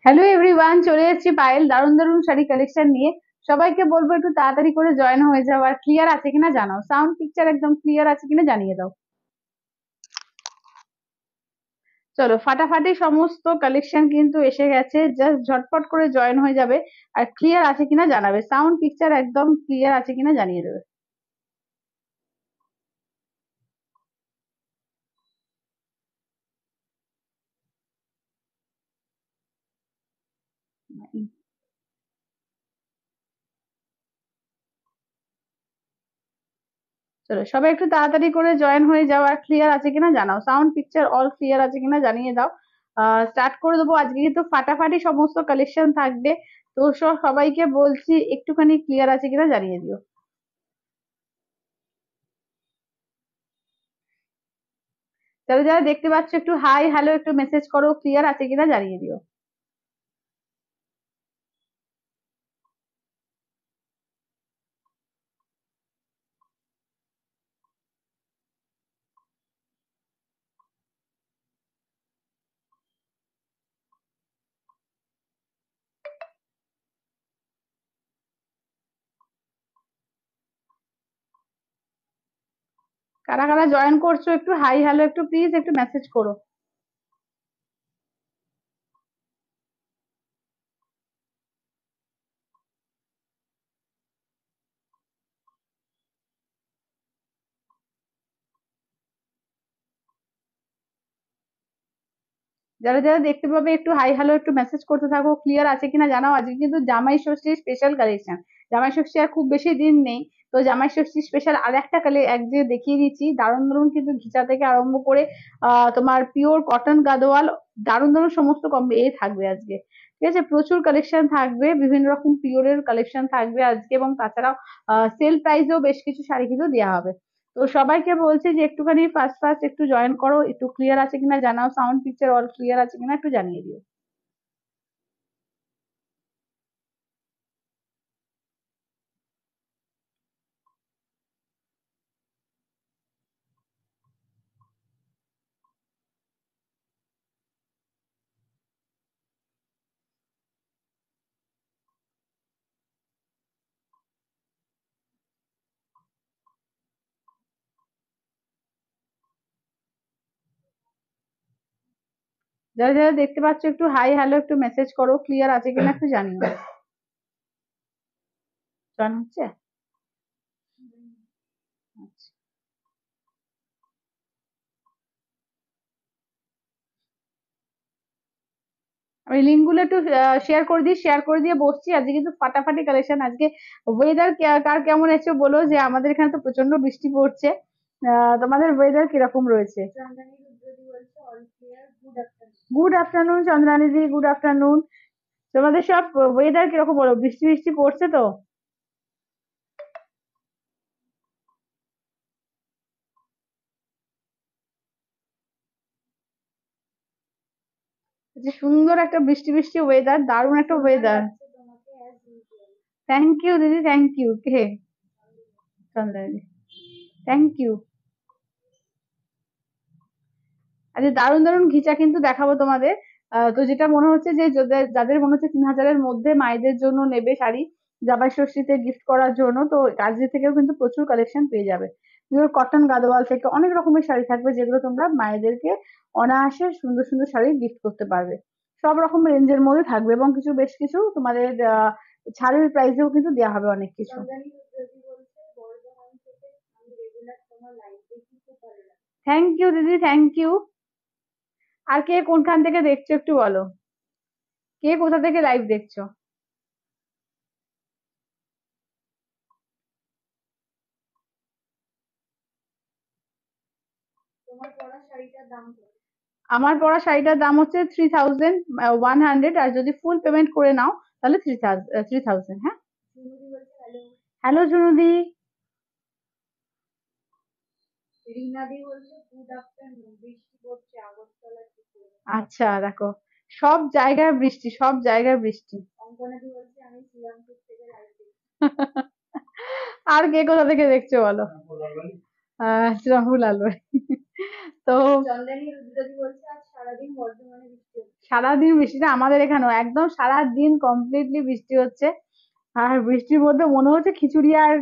Hello everyone, চলে এসেছি পায়েল দারুণ দারুণ শাড়ি কালেকশন নিয়ে। সবাইকে বলবো একটু তাড়াতাড়ি করে জয়েন হয়ে যাও, আর ক্লিয়ার আছে কিনা জানাও, সাউন্ড পিকচার একদম ক্লিয়ার আছে কিনা জানিয়ে দাও। চলো, ফাটাফাটি সমস্ত কালেকশন কিন্তু এসে গেছে, জাস্ট ঝটপট করে জয়েন হয়ে যাবে। আর ক্লিয়ার আছে কিনা জানাবে, সাউন্ড পিকচার একদম ক্লিয়ার আছে কিনা জানিয়ে দেবে। চলো, সবাই একটু তাড়াতাড়ি করে জয়েন হয়ে যাও, আর ক্লিয়ার আছে কিনা জানাও, সাউন্ড পিকচার অল ক্লিয়ার আছে কিনা জানিয়ে দাও। স্টার্ট করে দেবো। আজকে কিন্তু ফাটাফাটি সমস্ত কালেকশন থাকবে। তো সবাইকে বলছি একটুখানি ক্লিয়ার আছে কিনা জানিয়ে দিও। যারা যারা দেখতে পাচ্ছ একটু হাই হ্যালো একটু মেসেজ করো, ক্লিয়ার আছে কিনা জানিয়ে দিও। কারা কারা জয়েন করছো একটু হাই হ্যালো একটু প্লিজ একটু মেসেজ করো। যারা যারা দেখতে পাবে একটু হাই হ্যালো একটু মেসেজ করতে থাকো, ক্লিয়ার আছে কিনা জানাও। আজকে কিন্তু জামাই ষষ্ঠীর স্পেশাল কালেকশন। জামাই ষষ্ঠী আর খুব বেশি দিন নেই। তো জামাই ষষ্ঠী স্পেশাল আর একটা এক যে দেখিয়ে দিচ্ছি, দারুণ দারুণ কিন্তু ঘিচা থেকে আরম্ভ করে তোমার পিওর কটন গাদোয়াল, দারুণ দারুণ সমস্ত কম এ থাকবে আজকে। ঠিক আছে, প্রচুর কালেকশন থাকবে, বিভিন্ন রকম পিওরের কালেকশন থাকবে আজকে, এবং তাছাড়াও সেল প্রাইসেও বেশ কিছু শাড়ি কিন্তু দেওয়া হবে। তো সবাইকে বলছি যে একটুখানি ফার্স্ট ফার্স্ট একটু জয়েন করো, একটু ক্লিয়ার আছে কিনা জানাও, সাউন্ড পিকচার অল ক্লিয়ার আছে কিনা একটু জানিয়ে দিও। যারা যারা দেখতে পাচ্ছ একটু হাই হ্যালো একটু মেসেজ করো, ক্লিয়ার আছে কিনা একটু জানিও। জয়েন হচ্ছে? আচ্ছা, আমি লিঙ্ক গুলো একটু শেয়ার করে দিই, শেয়ার করে দিয়ে বসছি। আজকে কিন্তু ফাটাফাটি কালেকশন আজকে। ওয়েদার কার কেমন এসে বলো, যে আমাদের এখানে তো প্রচন্ড বৃষ্টি পড়ছে। তোমাদের ওয়েদার কিরকম রয়েছে? গুড আফটারনুন চন্দ্রানী দি, গুড আফটারনুন। তোমাদের সব ওয়েদার কিরকম বলো, বৃষ্টি বৃষ্টি পড়ছে তো? যে সুন্দর একটা বৃষ্টি বৃষ্টি ওয়েদার, দারুণ একটা ওয়েদার। থ্যাংক ইউ দিদি, থ্যাংক ইউ। কে? Chandrani, thank you. আচ্ছা, দারুণ দারুণ ঘিচা কিন্তু দেখাবো তোমাদের। তো যেটা মনে হচ্ছে যে যাদের যাদের মনে হচ্ছে 3,000-এর মধ্যে মায়েদের জন্য নেবে শাড়ি জামাই ষষ্ঠীতে গিফট করার জন্য, তো কাজী থেকেও কিন্তু প্রচুর কালেকশন পেয়ে যাবে। পিওর কটন গাদোয়াল থেকে অনেক রকমের শাড়ি থাকবে, যেগুলো তোমরা মায়েদেরকে অনায়াসে সুন্দর সুন্দর শাড়ি গিফট করতে পারবে। সব রকম রেঞ্জের মধ্যে থাকবে, এবং কিছু বেশ কিছু তোমাদের ছাড়ের প্রাইসেও কিন্তু দেওয়া হবে অনেক কিছু। থ্যাংক ইউ দিদি, থ্যাংক ইউ। আর কে কোনখান থেকে দেখছো একটু বলো, কে কোথা থেকে লাইভ দেখছো? আমার পরা শাড়িটার দাম হচ্ছে 3,100, আর যদি ফুল পেমেন্ট করে নাও তাহলে 3,000। হ্যাঁ, হ্যালো ঝুনুদি। আচ্ছা দেখো, সব জায়গায় বৃষ্টি, সব জায়গায় বৃষ্টি। আর কে কোথা থেকে দেখছো বলো? শ্রীরামপুর লালবাড়ি। তো সারাদিন বৃষ্টিটা আমাদের এখানেও একদম সারাদিন কমপ্লিটলি বৃষ্টি হচ্ছে। আর বৃষ্টির মধ্যে মনে হচ্ছে খিচুড়ি আর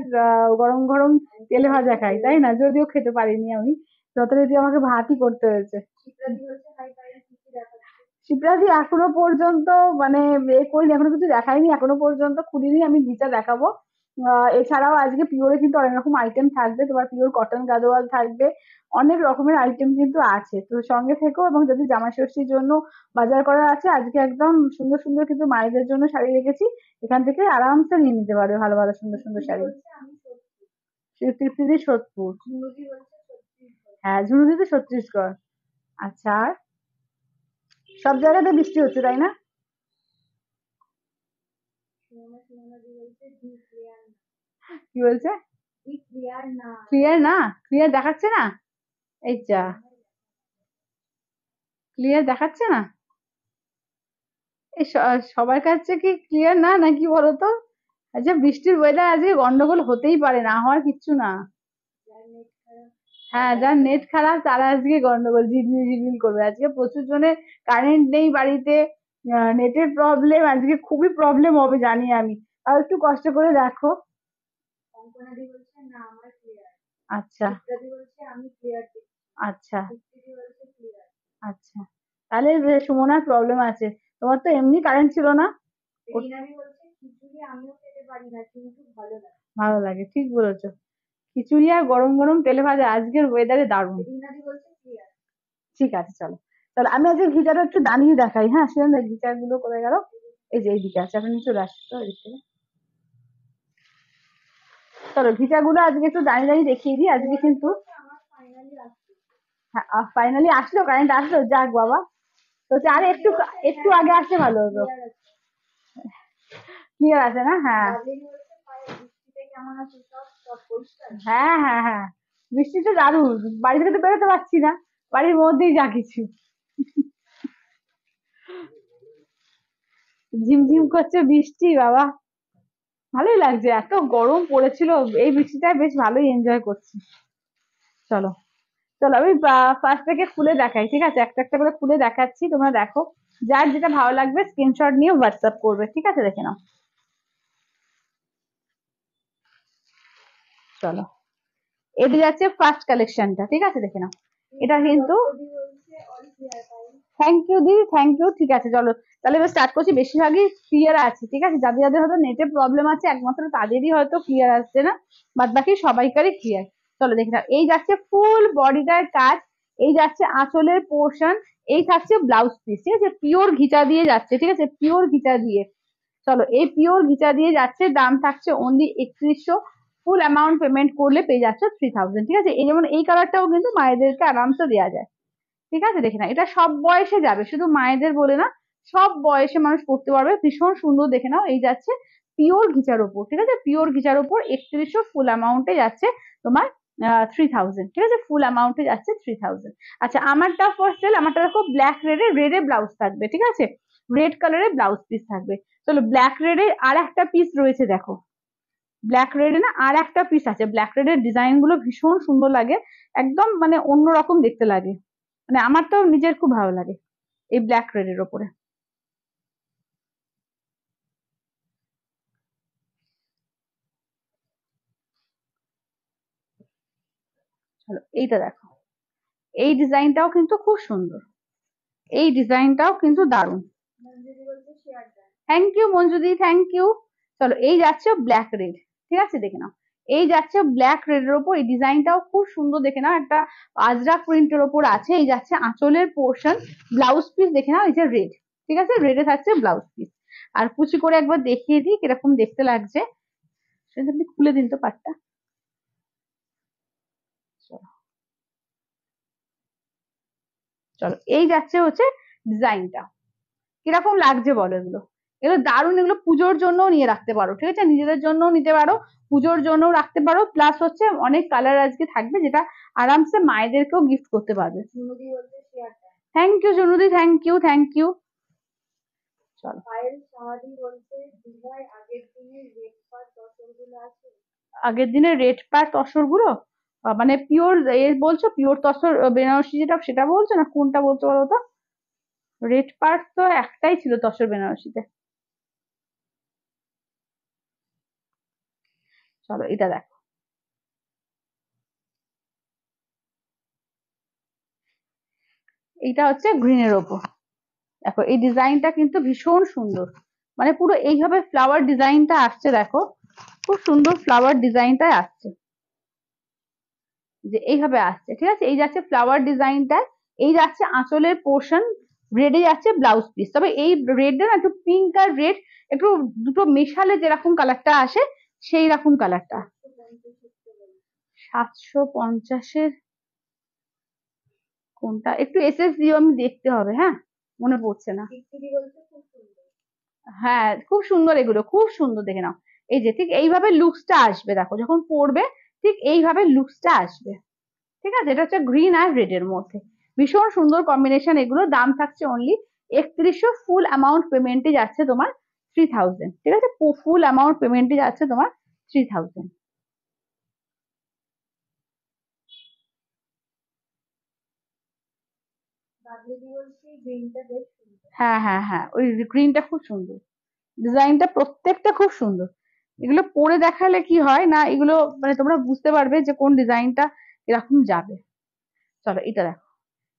গরম গরম তেলে ভাজা খাই, তাই না? যদিও খেতে পারিনি আমি, যথারীতি আমাকে ভাতই করতে হয়েছে। শিপ্রাদি এখনো পর্যন্ত মানে করিনি, এখনো কিছু দেখাইনি, এখনো পর্যন্ত খুলিনি, আমি গিটা দেখাবো। এছাড়াও আজকে পিওরে কিন্তু অনেক রকম আইটেম থাকবে, তোমার পিওর কটন গাদোয়াল থাকবে, অনেক রকমের আইটেম কিন্তু আছে, তো সঙ্গে থেকো। এবং যদি জামা ষষ্ঠীর জন্য বাজার করা আছে, আজকে একদম সুন্দর সুন্দর কিন্তু মায়েদের জন্য শাড়ি রেখেছি, এখান থেকে আরামসে নিয়ে নিতে পারবে ভালো ভালো সুন্দর সুন্দর শাড়ি। তৃপ্তিদি সোদপুর, হ্যাঁ ঝুনুদিতে 36 গড়। আচ্ছা, আর সব জায়গাতে বৃষ্টি হচ্ছে তাই না? কি বলছে? ক্লিয়ার না? ক্লিয়ার দেখাচ্ছে না? এই যা, ক্লিয়ার দেখাচ্ছে না? এই সবার কাছে কি ক্লিয়ার না নাকি বলতো? আচ্ছা, বৃষ্টির ওয়েদার আজকে গন্ডগোল হতেই পারে, না হওয়ার কিচ্ছু না। হ্যাঁ, যার নেট খারাপ তারা আজকে গন্ডগোল, ঝিলমিল ঝিলমিল করবে। আজকে প্রচুর জনের কারেন্ট নেই বাড়িতে, নেটের প্রবলেম, আজকে খুবই প্রবলেম হবে জানি আমি। আর একটু কষ্ট করে দেখো। আচ্ছা আচ্ছা আচ্ছা, তাহলে সুমনার প্রবলেম আছে, তোমার তো এমনি কারেন্ট ছিল না। ভালো লাগে, ঠিক বলেছো। খিচুড়ি আর গরম গরম তেলে ভাজা আজকের ওয়েদারে দারুণ। ঠিক আছে, চলো। তাহলে আমি আজকে ঘিচাটা একটু দাঁড়িয়ে দেখাই, হ্যাঁ সেরকম ঘিচার গুলো করে গেল। এই যে এইদিকে আছে, আপনি চলে আসছে তো এদিক থেকে। চলো ঘিচা গুলো আজকে একটু দাঁড়িয়ে দাঁড়িয়ে দেখিয়ে দিই আজকে কিন্তু। হ্যাঁ ফাইনালি আসলো, কারেন্ট আসলো, যাক বাবা। তো আরে একটু একটু আগে আসলে ভালো হতো। ক্লিয়ার আছে না? হ্যাঁ হ্যাঁ হ্যাঁ হ্যাঁ, বৃষ্টি তো দারুণ, বাড়ি থেকে তো বেরোতে পারছি না, বাড়ির মধ্যেই যা কিছু। ঝিমঝিম করছে বৃষ্টি বাবা, ভালোই লাগছে, এত গরম পড়েছিল, এই বৃষ্টিটা বেশ ভালোই এনজয় করছি। চলো, চলো আমি ফার্স্ট থেকে খুলে দেখাই, ঠিক আছে? একটা একটা করে খুলে দেখাচ্ছি, তোমরা দেখো, যার যেটা ভালো লাগবে স্ক্রিনশট নিয়ে হোয়াটসঅ্যাপ করবে, ঠিক আছে? দেখে নাও। চলো, এটি যাচ্ছে ফার্স্ট কালেকশনটা, ঠিক আছে? দেখে নাও। এটা কিন্তু থ্যাংক ইউ দি, থ্যাংক ইউ। ঠিক আছে, চলো তাহলে এবার স্টার্ট করছি। বেশিরভাগই ক্লিয়ার আছে, ঠিক আছে? যাদের যাদের হয়তো নেটের প্রবলেম আছে একমাত্র তাদেরই হয়তো ক্লিয়ার আসছে না, বাদ বাকি সবাইকারই ক্লিয়ার। চলো দেখে নাও, এই যাচ্ছে ফুল বডিটার কাজ, এই যাচ্ছে আঁচলের পোর্শন, এই থাকছে ব্লাউজ পিস, ঠিক আছে? পিওর ঘিচা দিয়ে যাচ্ছে, ঠিক আছে? পিওর ঘিচা দিয়ে। চলো, এই পিওর ঘিচা দিয়ে যাচ্ছে, দাম থাকছে অনলি 3100। ফুল অ্যামাউন্ট পেমেন্ট করলে পেয়ে যাচ্ছে 3000, ঠিক আছে? এই যেমন এই কালারটাও কিন্তু মায়েদেরকে আরামসে দেওয়া যায়, ঠিক আছে? দেখে না, এটা সব বয়সে যাবে, শুধু মায়েদের বলে না, সব বয়সে মানুষ পড়তে পারবে, ভীষণ সুন্দর। দেখে নাও, এই যাচ্ছে পিওর ঘিচার ওপর, ঠিক আছে? পিওর ঘিচার ওপর 3100, ফুল অ্যামাউন্টে যাচ্ছে তোমার 3000, ঠিক আছে? ফুল অ্যামাউন্টে যাচ্ছে 3000। আচ্ছা, আমারটা ফার্স্ট সেল, আমারটা দেখো ব্ল্যাক রেডে, রেডে ব্লাউজ থাকবে, ঠিক আছে? রেড কালারের ব্লাউজ পিস থাকবে। চলো, ব্ল্যাক রেডে আর একটা পিস রয়েছে, দেখো। ব্ল্যাক রেডে না আর একটা পিস আছে, ব্ল্যাক রেডের ডিজাইন গুলো ভীষণ সুন্দর লাগে, একদম মানে অন্যরকম দেখতে লাগে, মানে আমার তো নিজের খুব ভালো লাগে এই ব্ল্যাক রেডের ওপরে। চলো এইটা দেখো, এই ডিজাইনটাও কিন্তু খুব সুন্দর, এই ডিজাইনটাও কিন্তু দারুণ। থ্যাংক ইউ মঞ্জুদি, থ্যাংক ইউ। চলো, এই যাচ্ছে ব্ল্যাক রেড, ঠিক আছে? দেখে নাও, এই যাচ্ছে ব্ল্যাক রেড এর ওপর, এই ডিজাইনটাও খুব সুন্দর, দেখে নাও, একটা আজরাক প্রিন্টের ওপর আছে। এই যাচ্ছে আঁচলের পোর্শন, ব্লাউজ পিস দেখে নাও, এই যে রেড, ঠিক আছে? রেডে থাকছে ব্লাউজ পিস। আর কুচি করে একবার দেখিয়ে দিই কিরকম দেখতে লাগছে, সেটা আপনি খুলে দিন তো পাটটা। চলো, চলো এই যাচ্ছে হচ্ছে ডিজাইনটা, কিরকম লাগছে বলো এগুলো? এগুলো দারুণ, এগুলো পুজোর জন্য নিয়ে রাখতে পারো, ঠিক আছে? নিজেদের জন্য নিতে পারো, পুজোর জন্য রাখতে পারো, প্লাস হচ্ছে অনেক কালার আজকে থাকবে, যেটা আরামসে মায়েদেরকেও গিফট করতে পারবে। থ্যাংক ইউ জুনুদি, থ্যাংক ইউ, থ্যাংক ইউ। চলো, আগের দিনের রেড পার তসর গুলো, মানে পিওর এ বলছো, পিওর তসর বেনারসি যেটা, সেটা বলছো না কোনটা বলছো বলো তো? রেড পার্ট তো একটাই ছিল তসর বেনারসিতে। চলো এটা দেখো, এইটা হচ্ছে গ্রিনের ওপর। দেখো এই ডিজাইনটা কিন্তু ভীষণ সুন্দর, মানে পুরো এইভাবে ফ্লাওয়ার ডিজাইনটা আসছে, দেখো খুব সুন্দর ফ্লাওয়ার ডিজাইনটা আসছে, যে এইভাবে আসছে, ঠিক আছে। এই যাচ্ছে ফ্লাওয়ার ডিজাইনটা, এই যাচ্ছে আঁচলের পোর্শন, রেডে যাচ্ছে ব্লাউজ পিস। তবে এই রেডটা না একটু পিঙ্ক আর রেড একটু দুটো মেশালে যেরকম কালারটা আসে সেই রকম কালারটা। 750-এর কোনটা, একটু এসএস দিও, আমি দেখতে হবে, হ্যাঁ মনে পড়ছে না। হ্যাঁ খুব সুন্দর, এগুলো খুব সুন্দর, দেখে নাও। এই যে ঠিক এইভাবে লুকসটা আসবে, দেখো যখন পরবে ঠিক এইভাবে লুকসটা আসবে, ঠিক আছে। এটা হচ্ছে গ্রিন আর রেড এর মধ্যে, ভীষণ সুন্দর কম্বিনেশন। এগুলো দাম থাকছে অনলি 3100। ফুল অ্যামাউন্ট পেমেন্টে যাচ্ছে তোমার 3000, ঠিক আছে। ফুল অ্যামাউন্ট পেমেন্টে যাচ্ছে তোমার 3000। হ্যাঁ হ্যাঁ হ্যাঁ, ওই গ্রিনটা খুব সুন্দর, ডিজাইনটা প্রত্যেকটা খুব সুন্দর। এগুলো পরে দেখালে কি হয় না, এগুলো মানে তোমরা বুঝতে পারবে যে কোন ডিজাইনটা এরকম যাবে। চলো এটা দেখো,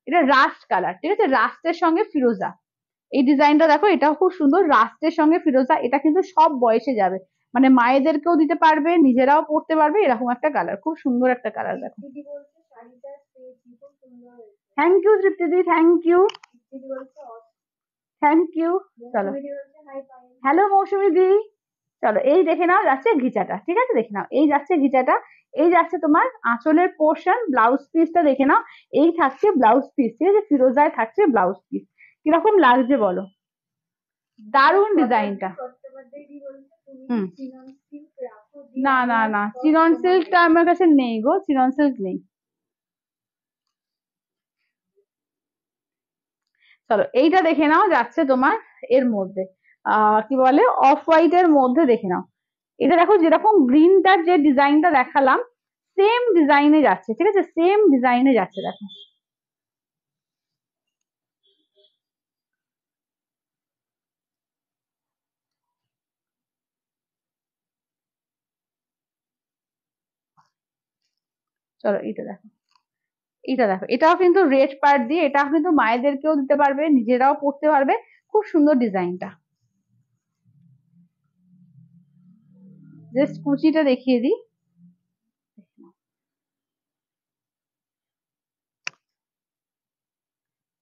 এটা রাস্ট কালার, ঠিক আছে, রাস্টের সঙ্গে ফিরোজা। এই ডিজাইনটা দেখো, এটাও খুব সুন্দর, রাস্টের সঙ্গে ফিরোজা। এটা কিন্তু সব বয়সে যাবে, মানে মায়েদেরকেও দিতে পারবে, নিজেরাও পড়তে পারবে, এরকম একটা কালার, খুব সুন্দর একটা কালার। দেখো, থ্যাংক ইউ তৃপ্তিদি, থ্যাংক ইউ, থ্যাংক ইউ। চলো, হ্যালো মৌসুমী দি। চলো এই দেখে নাও যাচ্ছে ঘিচাটা, ঠিক আছে, দেখে নাও এই যাচ্ছে ঘিচাটা, এই যাচ্ছে তোমার আঁচলের পোর্শন, ব্লাউজ পিসটা দেখে নাও, এই থাকছে ব্লাউজ পিস, ঠিক আছে, ফিরোজায় থাকছে ব্লাউজ পিস। কিরকম লাগছে বলো, দারুণ ডিজাইনটা। হুম, না না না, চিনন সিল্কটা আমার কাছে নেই গো, চিনন সিল্ক নেই। চলো এইটা দেখে নাও যাচ্ছে তোমার এর মধ্যে, কি বলে, অফ হোয়াইট এর মধ্যে, দেখে নাও। এটা দেখো যেরকম গ্রিনটার যে ডিজাইনটা দেখালাম সেম ডিজাইনে যাচ্ছে, ঠিক আছে, সেম ডিজাইনে যাচ্ছে, দেখো। চলো এটা দেখো, এটা দেখো, এটাও কিন্তু রেড পার্ট দিয়ে, এটাও কিন্তু মায়েদেরকেও দিতে পারবে, নিজেরাও পড়তে পারবে, খুব সুন্দর ডিজাইনটা। জাস্ট কুচিটা দেখিয়ে দিই,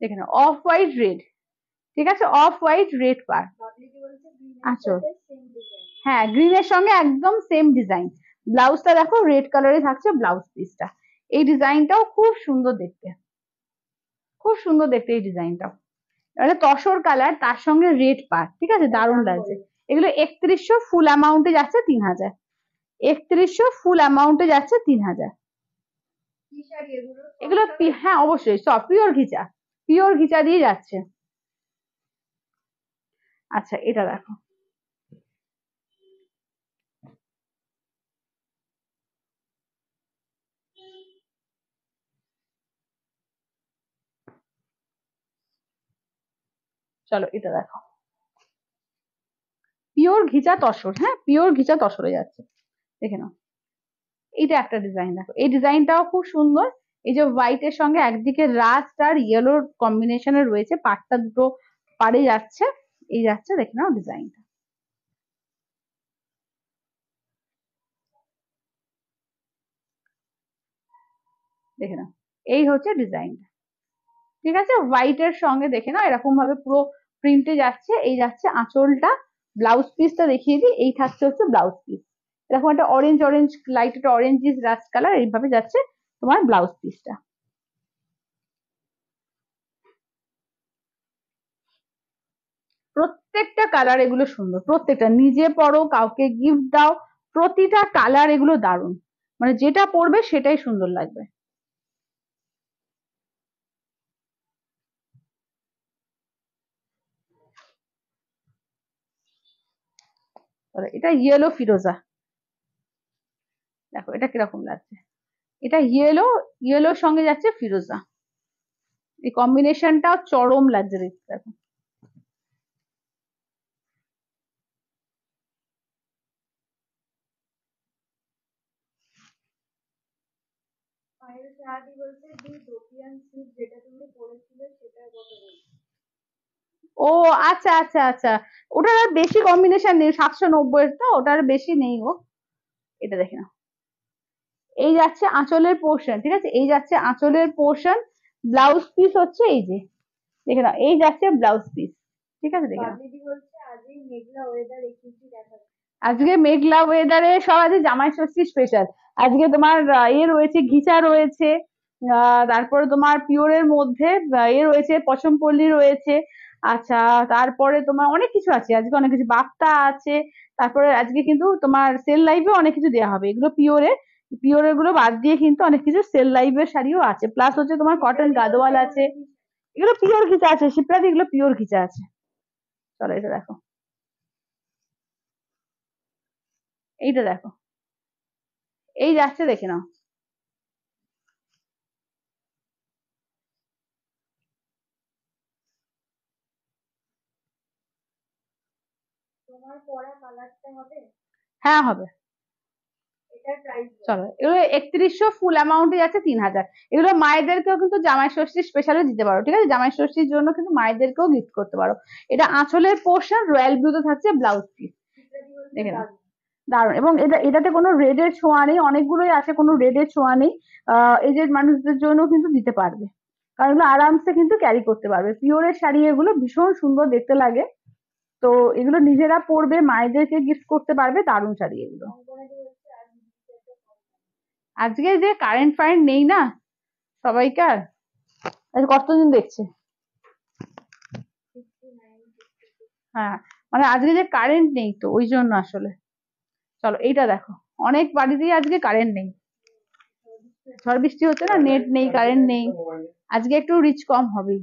দেখে নাও, অফ হোয়াইট রেড, ঠিক আছে, অফ হোয়াইট রেড পার্ট। আচ্ছা, হ্যাঁ গ্রিনের সঙ্গে একদম সেম ডিজাইন। ব্লাউজটা দেখো রেড কালারে থাকছে ব্লাউজ পিসটা। এই ডিজাইনটাও খুব সুন্দর দেখতে, খুব সুন্দর দেখতে এই ডিজাইনটাও। এটা তসর কালার, তার সঙ্গে রেড পার্ট, ঠিক আছে, দারুণ লাগছে। এগুলো 3100, ফুল অ্যামাউন্টে যাচ্ছে 3000। 3100 ফুল অ্যামাউন্টে যাচ্ছে 3000। এগুলো হ্যাঁ অবশ্যই সব পিওর ঘিচা, পিওর ঘিচা দিয়ে যাচ্ছে। আচ্ছা এটা দেখো, চলো এটা দেখো, পিওর ঘিচা তসর, হ্যাঁ পিওর ঘিচা তসরে যাচ্ছে, দেখে নাও। এইটা একটা ডিজাইন দেখো, এই ডিজাইনটাও খুব সুন্দর। এই যে হোয়াইট এর সঙ্গে একদিকে রাস্ট আর ইয়েলোর কম্বিনেশনে রয়েছে, পাটটা দুটো পাড়ে যাচ্ছে, এই যাচ্ছে, দেখে নাও ডিজাইনটা, দেখে নাও। এই হচ্ছে ডিজাইনটা, ঠিক আছে, হোয়াইট এর সঙ্গে দেখে নাও এরকম ভাবে পুরো প্রিন্টে যাচ্ছে। এই যাচ্ছে আঁচলটা, ব্লাউজ পিসটা দেখিয়ে দিই, এই থাকছে হচ্ছে ব্লাউজ পিস, এরকম একটা অরেঞ্জ অরেঞ্জ, লাইট একটা অরেঞ্জ রাস্ট কালার, এইভাবে যাচ্ছে তোমার ব্লাউজ পিসটা। প্রত্যেকটা কালার এগুলো সুন্দর, প্রত্যেকটা, নিজে পরো, কাউকে গিফট দাও, প্রতিটা কালার এগুলো দারুণ, মানে যেটা পরবে সেটাই সুন্দর লাগবে। এটা ইয়েলো ফিরোজা, দেখো এটা কিরকম লাগছে, এটা ইয়েলো, ইয়েলোর সঙ্গে যাচ্ছে ফিরোজা, এই কম্বিনেশনটাও চরম লাগছে দেখতে দেখো। ও আচ্ছা আচ্ছা আচ্ছা, ওটার আর বেশি কম্বিনেশন নেই, 790 তো, ওটার বেশি নেই গো। এটা দেখে নাও, এই যাচ্ছে আঁচলের পোর্শন, ঠিক আছে, এই যাচ্ছে আঁচলের পোর্শন। ব্লাউজ পিস হচ্ছে এই যে, দেখে নাও, এই যাচ্ছে ব্লাউজ পিস, ঠিক আছে, দেখে নাও। আজকে মেঘলা ওয়েদারে সব আছে জামাই ষষ্ঠী স্পেশাল। আজকে তোমার ইয়ে রয়েছে, ঘিচা রয়েছে, তারপরে তোমার পিওরের মধ্যে ইয়ে রয়েছে, পশমপল্লী রয়েছে। আচ্ছা, তারপরে তোমার অনেক কিছু আছে, আজকে অনেক কিছু, বাপ্তা আছে। তারপরে আজকে কিন্তু তোমার সেল লাইভে অনেক কিছু দেওয়া হবে, এগুলো পিওরের, পিওরের গুলো বাদ দিয়ে কিন্তু অনেক কিছু সেল লাইভের শাড়িও আছে, প্লাস হচ্ছে তোমার কটন গাদোয়াল আছে। এগুলো পিওর ঘিচা আছে শিপ্রাদি, এগুলো পিওর ঘিচা আছে। চলো এটা দেখো, এইটা দেখো, এই যাচ্ছে, দেখে নাও। হ্যাঁ হবে। চলো, এগুলো 3100, ফুল অ্যামাউন্টে যাচ্ছে 3000। এগুলো মায়েদেরকেও কিন্তু জামাই ষষ্ঠী স্পেশালে দিতে পারো, ঠিক আছে, জামাই ষষ্ঠীর জন্য কিন্তু মায়েদেরকেও গিফট করতে পারো। এটা আঁচলের পোর্শন, রয়্যাল ব্লুতে থাকছে ব্লাউজ পিস, দেখে নাও, দারুণ। এবং এটাতে কোনো রেডের ছোঁয়া নেই, অনেকগুলোই আছে কোনো রেডের ছোঁয়া নেই। এজেড মানুষদের জন্য কিন্তু দিতে পারবে, কারণ এগুলো আরামসে কিন্তু ক্যারি করতে পারবে। পিওরের শাড়ি এগুলো ভীষণ সুন্দর দেখতে লাগে, তো এগুলো নিজেরা পরবে, মায়েদেরকে গিফট করতে পারবে, দারুণ শাড়ি এগুলো। আজকে যে কারেন্ট ফারেন্ট নেই না সবাইকার, কতদিন দেখছে। হ্যাঁ, মানে আজকে যে কারেন্ট নেই তো ওই জন্য আসলে। চলো এইটা দেখো, অনেক বাড়িতেই আজকে কারেন্ট নেই, ঝড় বৃষ্টি হচ্ছে না, নেট নেই, কারেন্ট নেই, আজকে একটু রিচ কম হবেই।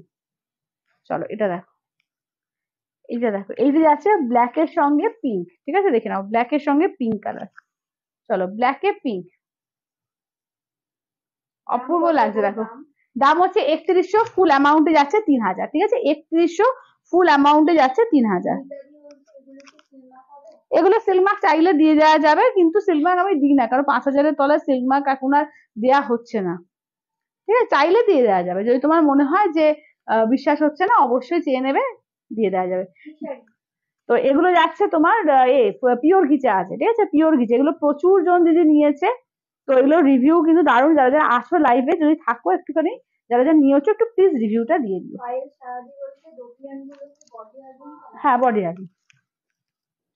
চলো এটা দেখো, এইটা দেখো, এই যে আছে ব্ল্যাক এর সঙ্গে পিঙ্ক, ঠিক আছে, দেখে নাও, ব্ল্যাক এর সঙ্গে পিঙ্ক কালার। চলো, ব্ল্যাক এ পিঙ্ক, অপূর্ব লাগছে দেখো। দাম হচ্ছে 3100, ফুল অ্যামাউন্টে যাচ্ছে 3000, ঠিক আছে, 3100 ফুল অ্যামাউন্টে যাচ্ছে 3000। এগুলো সিল্ক মার্ক চাইলে দিয়ে দেওয়া যাবে, কিন্তু সিল্ক মার্ক আমি দিই না, কারণ 5000-এর তলায় সিল্ক মার্ক এখন আর দেওয়া হচ্ছে না, ঠিক আছে, চাইলে দিয়ে দেওয়া যাবে, যদি তোমার মনে হয় যে বিশ্বাস হচ্ছে না, অবশ্যই চেয়ে নেবে, দিয়ে দেওয়া যাবে। তো এগুলো যাচ্ছে তোমার পিওর ঘিচা আছে, ঠিক আছে, পিওর ঘিচা, এগুলো প্রচুর জন দিদি নিয়েছে, তো এগুলো রিভিউ কিন্তু দারুণ। যারা যারা আসো লাইভে, যদি থাকো একটুখানি, যারা যারা নিয়েছো, একটু প্লিজ রিভিউটা দিয়ে দিও। হ্যাঁ, বডি আগে।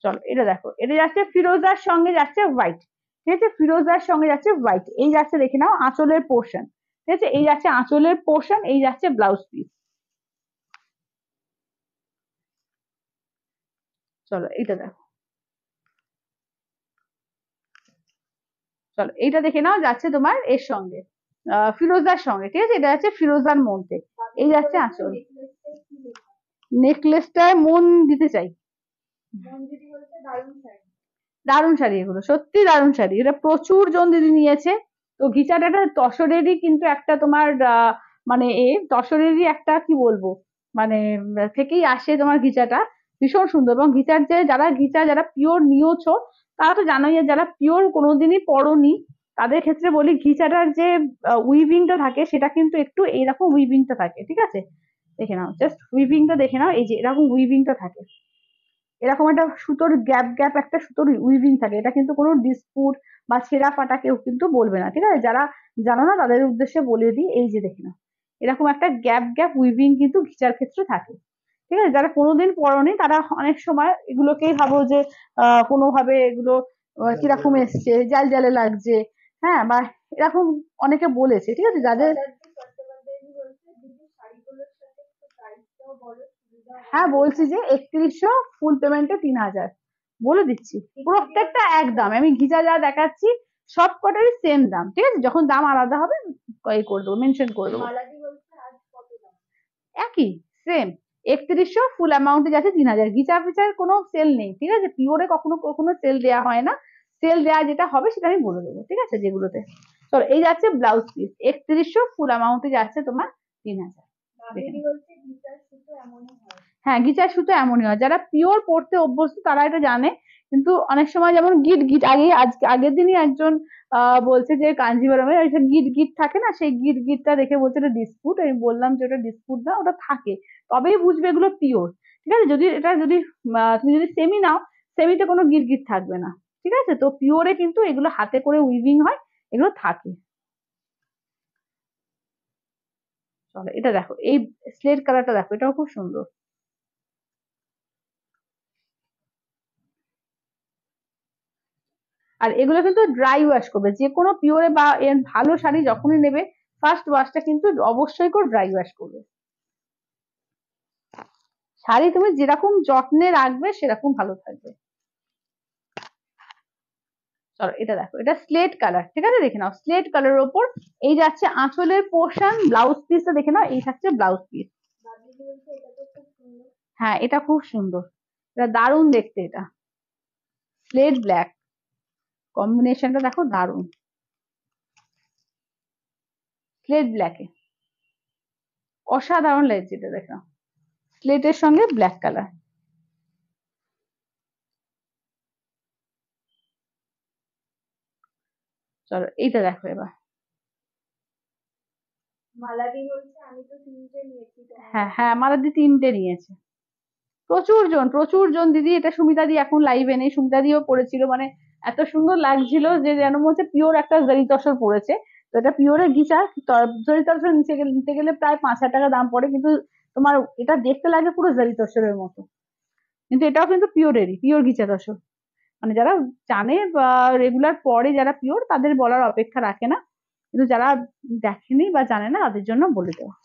চলো এটা দেখো, এটা যাচ্ছে ফিরোজার সঙ্গে যাচ্ছে হোয়াইট, ঠিক আছে, ফিরোজার সঙ্গে যাচ্ছে হোয়াইট, এই যাচ্ছে, দেখে নাও, আঁচলের পোর্শন, ঠিক আছে, এই যাচ্ছে আঁচলের পোর্শন, এই যাচ্ছে ব্লাউজ পিস। চলো এইটা দেখো, চলো এইটা দেখে নাও, যাচ্ছে তোমার এর সঙ্গে, ফিরোজার সঙ্গে, ঠিক আছে, এটা যাচ্ছে ফিরোজার মধ্যে, এই যাচ্ছে আঁচল। নেকলেসটায় মন দিতে চাই। দারুণ শাড়ি এগুলো, সত্যি দারুণ শাড়ি, এটা প্রচুর জন দিদি নিয়েছে। তো ঘিচাটা তসরেরই কিন্তু একটা তোমার মানে তসরেরই একটা কি বলবো, মানে থেকেই আসে তোমার ঘিচাটা, ভীষণ সুন্দর। এবং ঘিচার যে যারা ঘিচা যারা পিওর নিয়েছো, তারা তো জানোই, যারা পিওর কোনোদিনই পরনি, তাদের ক্ষেত্রে বলি, ঘিচাটার যে উইভিংটা থাকে সেটা কিন্তু একটু এইরকম উইভিংটা থাকে, ঠিক আছে, দেখে নাও, জাস্ট উইভিংটা দেখে নাও, এই যে এরকম উইভিংটা থাকে, এরকম একটা সুতোর গ্যাপ গ্যাপ একটা সুতোর উইভিং থাকে, এটা কিন্তু কোনো ডিসপুট বা ছেঁড়া ফাটা কেউ কিন্তু বলবে না, ঠিক আছে, যারা জানো না তাদের উদ্দেশ্যে বলে দিই, এই যে দেখে নাও, এরকম একটা গ্যাপ গ্যাপ উইভিং কিন্তু ঘিচার ক্ষেত্রে থাকে, ঠিক আছে, যারা কোনোদিন পরনি তারা অনেক সময় এগুলোকেই ভাবো যে কোনোভাবে এগুলো কিরকম এসছে, জাল জালে লাগছে, হ্যাঁ, বা এরকম অনেকে বলেছে, ঠিক আছে, যাদের। হ্যাঁ বলছি যে 3100, ফুল পেমেন্টে 3000, বলে দিচ্ছি, প্রত্যেকটা এক দাম, আমি ঘিচা যা দেখাচ্ছি সব কটারই সেম দাম, ঠিক আছে, যখন দাম আলাদা হবে করে দেবো, মেনশন করে দেবো। একই, সেম, 3100, ফুল অ্যামাউন্টে যাচ্ছে 3000, ঘিচা ফিচার কোনো সেল নেই, ঠিক আছে, পিওরে কখনো কখনো সেল দেওয়া হয় না, সেল দেওয়া যেটা হবে সেটা আমি বলে দেবো, ঠিক আছে, যেগুলোতে। চলো এই যাচ্ছে ব্লাউজ পিস, 3100, ফুল অ্যামাউন্টে যাচ্ছে তোমার 3000। হ্যাঁ, গিচার সুতো এমনই হয়, যারা পিওর পড়তে অভ্যস্ত তারা এটা জানে। কিন্তু অনেক সময় যেমন গিট গিট আগের দিনই একজন বলছে যে কাঞ্জিভারমের একটা গিট গিট থাকে না, সেই গিট গিটটা দেখে বলছে এটা ডিসপুট। আমি বললাম যে ওটা ডিসপুট না, ওটা থাকে, তবেই বুঝবে এগুলো পিওর। ঠিক আছে, যদি তুমি যদি সেমি নাও, সেমিতে কোনো গিট গিট থাকবে না। ঠিক আছে, তো পিওরে কিন্তু এগুলো হাতে করে উইভিং হয়, এগুলো থাকে। চলো এটা দেখো, এই স্লেট কালারটা দেখো, এটাও খুব সুন্দর। আর এগুলো কিন্তু ড্রাই ওয়াশ করবে, যে কোনো পিওরে বা এর ভালো শাড়ি যখনই নেবে, ফার্স্ট ওয়াশটা কিন্তু অবশ্যই করে ড্রাই ওয়াশ করবে। শাড়ি তুমি যেরকম যত্নে রাখবে সেরকম ভালো থাকবে। চলো এটা দেখো, এটা স্লেট কালার। ঠিক আছে, দেখে নাও স্লেট কালারের ওপর এই যাচ্ছে আঁচলের পোর্শন, ব্লাউজ পিসটা দেখে নাও, এই থাকছে ব্লাউজ পিস। হ্যাঁ, এটা খুব সুন্দর, এটা দারুণ দেখতে, এটা স্লেট ব্ল্যাক কম্বিনেশনটা দেখো, দারুণ স্লেট ব্ল্যাকে, অসাধারণ লাগছে এটা, দেখো স্লেটের সঙ্গে ব্ল্যাক কালার। চলো এইটা দেখো এবার। হ্যাঁ হ্যাঁ, মালাদি 3টে নিয়েছে। প্রচুর জন দিদি, এটা সুমিতা দি এখন লাইভে নেই, সুমিতা দিও পড়েছিল, মানে এত সুন্দর লাগছিল যে যেন মনে হচ্ছে পিওর একটা জরি তসর পড়েছে। তো এটা পিওরের ঘিচা, জরি তসর নিতে গেলে প্রায় 5,000 টাকা দাম পড়ে, কিন্তু তোমার এটা দেখতে লাগে পুরো জরি তসরের মতো। কিন্তু এটাও কিন্তু পিওরেরই, পিওর ঘিচা তসর। মানে যারা জানে বা রেগুলার পরে, যারা পিওর তাদের বলার অপেক্ষা রাখে না, কিন্তু যারা দেখেনি বা জানে না তাদের জন্য বলে দেওয়া।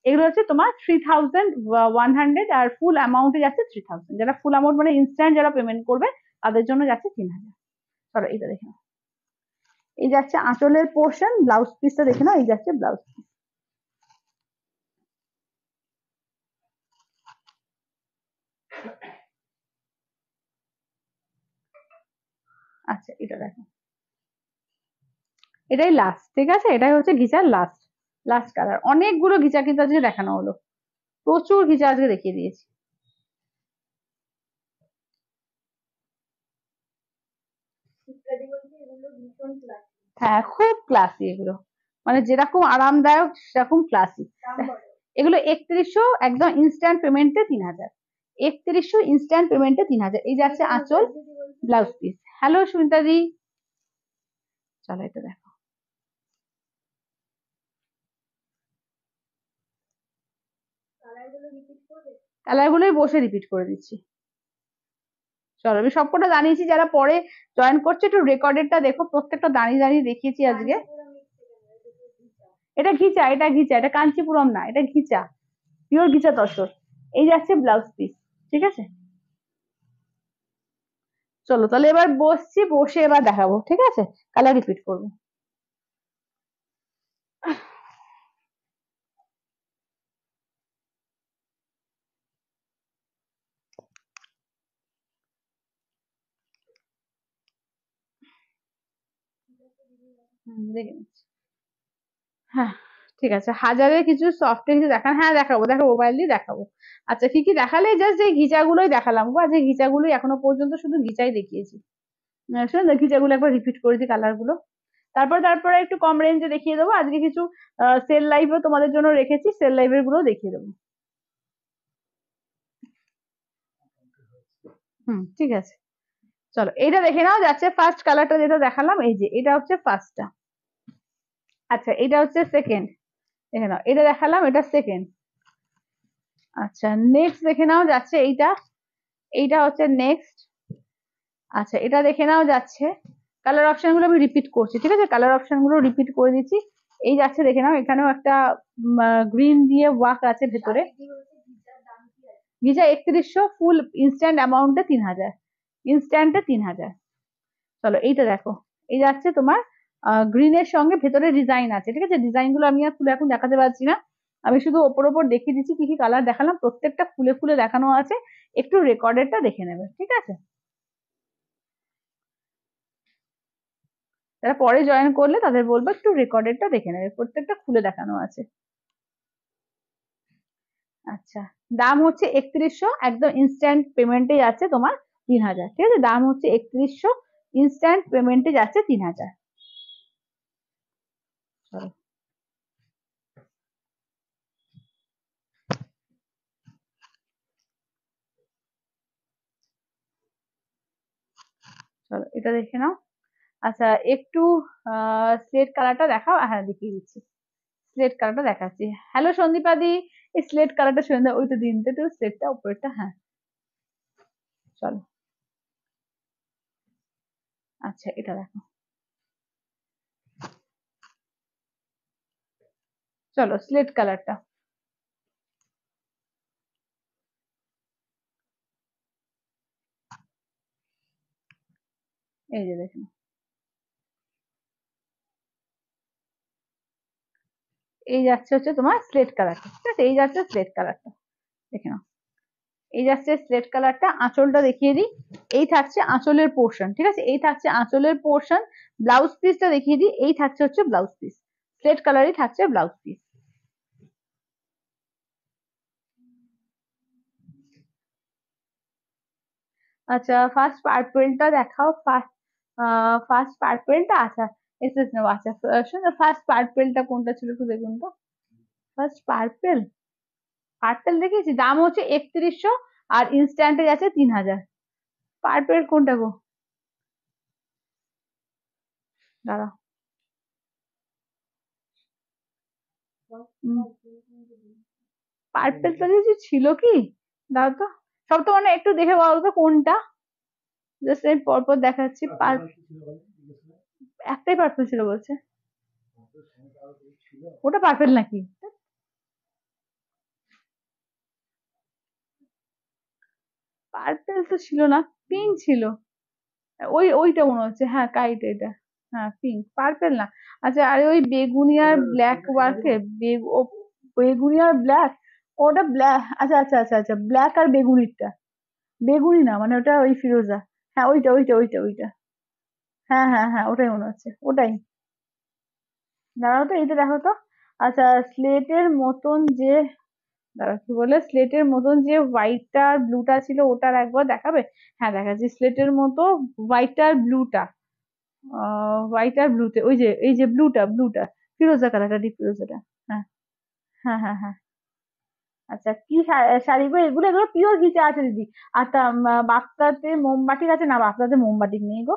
এগুলো হচ্ছে তোমার 3,100, আর ফুল অ্যামাউন্টে যাচ্ছে 3,000। যারা ফুল অ্যামাউন্ট মানে ইনস্ট্যান্ট যারা পেমেন্ট করবে তাদের জন্য যাচ্ছে 3,000। চলো এটা দেখে নাও, এই যাচ্ছে আঁচলের পোর্শন, ব্লাউজ পিসটা দেখে নাও, এই যাচ্ছে ব্লাউজ পিস। আচ্ছা এটা দেখো, এটাই লাস্ট। ঠিক আছে, এটাই হচ্ছে ঘিচার লাস্ট, লাস্ট কালার। অনেকগুলো ঘিচা কিন্তু আজকে দেখানো হলো, প্রচুর ঘিচা আজকে দেখিয়ে দিয়েছি। হ্যাঁ, খুব ক্লাসি এগুলো, মানে যেরকম আরামদায়ক সেরকম ক্লাসি। এগুলো 3100 একদম ইনস্ট্যান্ট পেমেন্টে 3,000। 3100 ইনস্ট্যান্ট পেমেন্টে 3,000। এই যাচ্ছে আঁচল, ব্লাউজ পিস। হ্যালো সুমিতা দি, চলো এটা দেখো, কালার গুলোই বসে রিপিট করে দিচ্ছি। চলো আমি সবকটা জানিয়েছি, যারা পরে জয়েন করছে একটু রেকর্ডেডটা দেখো, প্রত্যেকটা দাঁড়িয়ে দাঁড়িয়ে দেখিয়েছি আজকে। এটা ঘিচা, এটা ঘিচা, এটা কাঞ্চিপুরম না, এটা ঘিচা, পিওর ঘিচা তসর। এই যাচ্ছে ব্লাউজ পিস। ঠিক আছে, চলো তাহলে এবার বসছি, বসে এবার দেখাবো। ঠিক আছে, কালার রিপিট করবো। দেখে নিচ্ছি। হ্যাঁ ঠিক আছে, হাজারে কিছু সফটে কিছু দেখান, হ্যাঁ দেখাবো, দেখো মোবাইল দিয়ে দেখাবো। আচ্ছা কি কি দেখালে, জাস্ট এই ঘিচাগুলোই দেখালাম গো, আজ এই ঘিচাগুলোই এখনো পর্যন্ত শুধু ঘিচাই দেখিয়েছি। শুনুন ঘিচাগুলো একবার রিপিট করেছি কালার গুলো, তারপরে একটু কম রেঞ্জে দেখিয়ে দেবো। আজকে কিছু সেল লাইভও তোমাদের জন্য রেখেছি, সেল লাইভের গুলো দেখিয়ে দেবো। ঠিক আছে, চলো এইটা দেখে নাও, যাচ্ছে ফার্স্ট কালারটা যেটা দেখালাম, এই যে এটা হচ্ছে ফার্স্টটা। আচ্ছা এটা হচ্ছে সেকেন্ড, দেখে নাও এটা দেখালাম, এটা সেকেন্ড। আচ্ছা নেক্সট দেখে নাও, যাচ্ছে এইটা, এইটা হচ্ছে নেক্সট। আচ্ছা এটা দেখে নাও, যাচ্ছে কালার অপশন গুলো আমি রিপিট করছি। ঠিক আছে, কালার অপশন গুলো রিপিট করে দিচ্ছি। এই যাচ্ছে দেখে নাও, এখানেও একটা গ্রিন দিয়ে ওয়ার্ক আছে ভেতরে। ভিজা 3100, ফুল ইনস্ট্যান্ট অ্যামাউন্টে 3,000, ইনস্ট্যান্টে 3,000। চলো এইটা দেখো, এই যাচ্ছে তোমার গ্রিনের সঙ্গে ভেতরে ডিজাইন আছে। ঠিক আছে, ডিজাইন গুলো আমি আর খুলে এখন দেখাতে পারছি না, আমি শুধু ওপর ওপর দেখিয়ে দিচ্ছি কি কি কালার দেখালাম, প্রত্যেকটা খুলে খুলে দেখানো আছে, একটু রেকর্ডেডটা দেখে নেবে। ঠিক আছে, যারা পরে জয়েন করলে তাদের বলবো একটু রেকর্ডেডটা দেখে নেবে, প্রত্যেকটা খুলে দেখানো আছে। আচ্ছা, দাম হচ্ছে 3100, একদম ইনস্ট্যান্ট পেমেন্টে যাচ্ছে তোমার 3000। ঠিক আছে, দাম হচ্ছে 3100, ইনস্ট্যান্ট পেমেন্টে যাচ্ছে 3000। চলো চলো এটা দেখে নাও। আচ্ছা, একটু স্লেট কালারটা দেখাও। হ্যাঁ, দেখিয়ে দিচ্ছি, স্লেট কালারটা দেখাচ্ছি। হ্যালো সন্দীপাদি, এই স্লেট কালারটা সুন্দর, ওই তো দিনতে একটু স্লেটটা উপরেরটা। হ্যাঁ, চলো। আচ্ছা, এটা দেখো, চলো স্লেট কালারটা। এই যে দেখুন, এই যাচ্ছে হচ্ছে তোমার স্লেট কালারটা। ঠিক আছে, এই যাচ্ছে স্লেট কালারটা, দেখে নাও। এই যাচ্ছে স্লেট কালারটা। আঁচলটা দেখিয়ে দিই, এই থাকছে আঁচলের পোর্শন। ঠিক আছে, এই থাকছে আঁচলের পোর্শন। ব্লাউজ পিসটা দেখিয়ে দিই, এই থাকছে হচ্ছে ব্লাউজ পিস, স্লেট কালারই থাকছে ব্লাউজ পিস। আচ্ছা, ফার্স্ট পার্পেলটা দেখাও। ফার্স্ট পার্পেলটা, আচ্ছা এসেস নেবো। আচ্ছা, শোনো, ফার্স্ট পার্পেলটা কোনটা ছিল একটু দেখুন তো। ফার্স্ট পার্পেল, পার্পেল দেখেছি, দাম হচ্ছে 3100, আর ইনস্ট্যান্টে গেছে 3000। পার্পেল কোনটা গো? দাঁড়া, পার্পেলটা কিছু ছিল কি? দাও তো, সব তো মানে একটু দেখে বলো তো কোনটা। জাস্ট আমি পরপর দেখাচ্ছি। একটাই পার্পেল ছিল বলছে, ওটা পার্পেল নাকি? পার্পেল তো ছিল না, পিঙ্ক ছিল। ওইটা মনে হচ্ছে, হ্যাঁ কাইট এটা। হ্যাঁ, পিঙ্ক, পার্পেল না। আচ্ছা, আরে ওই বেগুনি আর ব্ল্যাক ওয়ার্কে, বেগুনি আর ব্ল্যাক, ওটা ব্ল্যাক। আচ্ছা আচ্ছা আচ্ছা আচ্ছা, ব্ল্যাক আর বেগুনিটা, বেগুনি না মানে ওটা ওই ফিরোজা। হ্যাঁ, ওইটা ওইটা ওইটা ওইটা। হ্যাঁ হ্যাঁ হ্যাঁ, ওটাই মনে হচ্ছে, ওটাই। দাঁড়াও তো, এইটা দেখো তো। আচ্ছা, স্লেটের মতন যে, দাঁড়াও কি বলে, স্লেটের মতন যে হোয়াইটটা আর ব্লুটা ছিল, ওটার একবার দেখাবে? হ্যাঁ দেখাচ্ছি, স্লেটের মতো হোয়াইট আর ব্লুটা। হোয়াইট আর ব্লুতে, ওই যে এই যে ব্লুটা, ব্লুটা ফিরোজা কালারটা, ডিপ ফিরোজাটা। হ্যাঁ হ্যাঁ হ্যাঁ হ্যাঁ। আচ্ছা, কি শাড়ি গো এগুলো? এগুলো পিওর ঘিচা আছে দিদি। আচ্ছা, বাপ্তাতে মোমবাটিক আছে না? বাপ্তাতে মোমবাটিক নেই গো,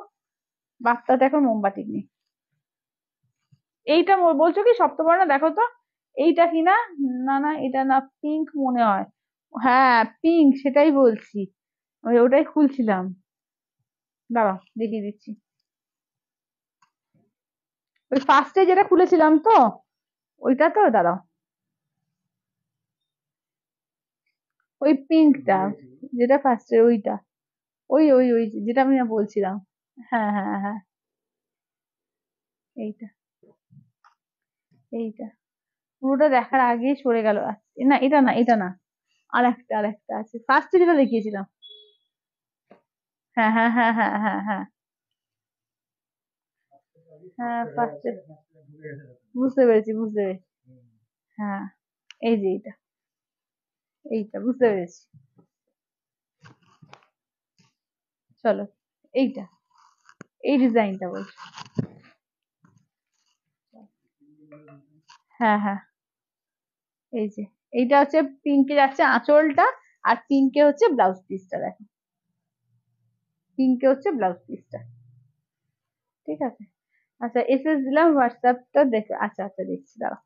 বাপ্তাতে এখন মোমবাটিক নেই। এইটা বলছো কি সপ্তবর্ণ? দেখো তো, এইটা কি না? না না, এটা না, পিঙ্ক মনে হয়। হ্যাঁ পিঙ্ক, সেটাই বলছি, ওটাই খুলছিলাম। দাঁড়াও দেখিয়ে দিচ্ছি, ওই ফার্স্টে যেটা খুলেছিলাম তো, ওইটা তো। দাঁড়াও, ওই পিঙ্কটা, যেটা ফার্স্টে, ওইটা, ওই ওই ওই যেটা আমি না বলছিলাম। হ্যাঁ হ্যাঁ হ্যাঁ, এইটা, এইটা পুরোটা দেখার আগেই সরে গেল। না এটা না, এটা না, আর একটা আছে, ফার্স্টে যেটা দেখিয়েছিলাম। হ্যাঁ হ্যাঁ হ্যাঁ হ্যাঁ হ্যাঁ হ্যাঁ হ্যাঁ, ফার্স্টে, বুঝতে পেরেছি বুঝতে পেরেছি। হ্যাঁ, এই যে এইটা, এইটা বুঝতে পেরেছি। চলো, এইটা, এই ডিজাইনটা বলছি। হ্যাঁ হ্যাঁ, এই যে, এইটা হচ্ছে পিঙ্কে যাচ্ছে আঁচলটা, আর পিঙ্কে হচ্ছে ব্লাউজ পিসটা। দেখো, পিঙ্কে হচ্ছে ব্লাউজ পিসটা। ঠিক আছে। আচ্ছা, এসএস দিলাম, হোয়াটসঅ্যাপটা দেখে, আচ্ছা আচ্ছা দেখছি, দাঁড়াও।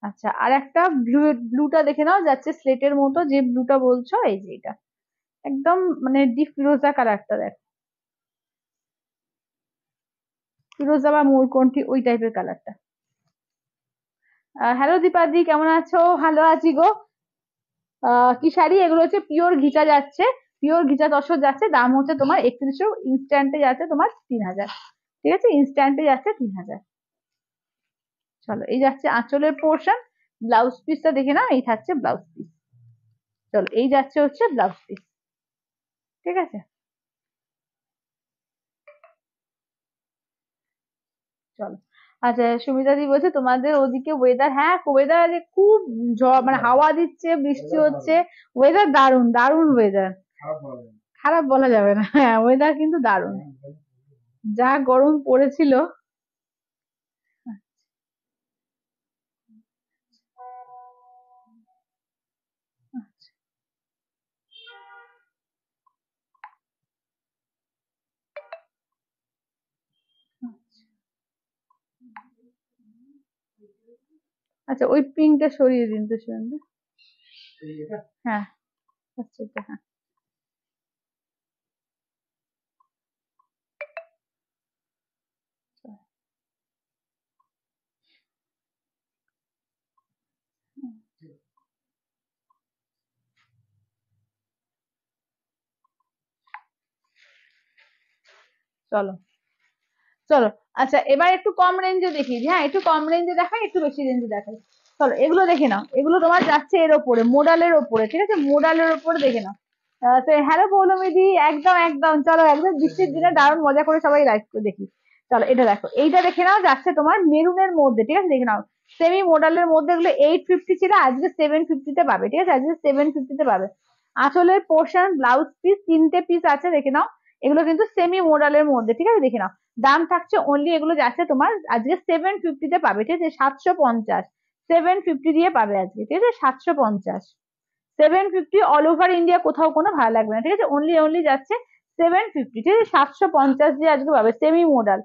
আচ্ছা, আর একটা ব্লু, ব্লুটা দেখে নাও, যাচ্ছে স্লেটের মতো, যে ব্লুটা বলছো, এই যে এটা একদম মানে ডিপ ফিরোজা কালারটা। দেখো, ফিরোজা বা মোরকন্ঠি, ওই টাইপের কালারটা। হ্যালো দীপাদি, কেমন আছো? ভালো আছি গো। কি শাড়ি এগুলো? হচ্ছে পিওর ঘিচা যাচ্ছে, পিওর ঘিচা তসর যাচ্ছে, দাম হচ্ছে তোমার 3100, ইনস্ট্যান্টে যাচ্ছে তোমার 3000। ঠিক আছে, ইনস্ট্যান্টে যাচ্ছে 3000। চলো, এই যাচ্ছে আঁচলের পোর্শন। ব্লাউজ পিসটা দেখে নাও, এই থাকছে ব্লাউজ পিস। চলো, এই যাচ্ছে হচ্ছে ব্লাউজ পিস। ঠিক আছে, চলো। আচ্ছা, সুমিতা দি বলছে তোমাদের ওদিকে ওয়েদার, হ্যাঁ ওয়েদার আজ খুব ঝড়, মানে হাওয়া দিচ্ছে, বৃষ্টি হচ্ছে, ওয়েদার দারুণ দারুণ ওয়েদার। খারাপ বলা যাবে না, হ্যাঁ ওয়েদার কিন্তু দারুণ। যা গরম পড়েছিল। আচ্ছা ওই পিঙ্কটা সরিয়ে দিন তো সুরেন্দ্র। হ্যাঁ আচ্ছা আচ্ছা, হ্যাঁ চলো চলো। আচ্ছা এবার একটু কম রেঞ্জে দেখি, হ্যাঁ একটু কম রেঞ্জে দেখাই, একটু বেশি রেঞ্জে দেখাই। চলো এগুলো দেখে নাও, এগুলো তোমার যাচ্ছে এর ওপরে, মোডালের ওপরে, ঠিক আছে মোডালের ওপরে দেখে নাও। তো হ্যালো পৌলমিদি, একদম একদম, চলো একদম বৃষ্টির দিনে দারুণ মজা করে সবাই লাইভ দেখি। চলো এটা দেখো, এইটা দেখে নাও, যাচ্ছে তোমার মেরুনের মধ্যে, ঠিক আছে দেখে নাও। সেমি মোডালের মধ্যে এগুলো 850 ছিল, আজকে 750-তে পাবে, ঠিক আছে আজকে 750-তে পাবে। আঁচলের পোর্শন, ব্লাউজ পিস, 3টে পিস আছে দেখে নাও। এগুলো কিন্তু সেমি মোডালের মধ্যে, ঠিক আছে দেখে নাও। দাম থাকছে অনলি, এগুলো যাচ্ছে তোমার আজকে 750-তে পাবে, ঠিক আছে 750, 750 দিয়ে পাবে আজকে, ঠিক আছে 750, 750 অল ওভার ইন্ডিয়া, কোথাও কোনো ভালো লাগবে না, ঠিক আছে অনলি অনলি যাচ্ছে 750, ঠিক আছে 750 দিয়ে আজকে পাবে সেমি মডেল।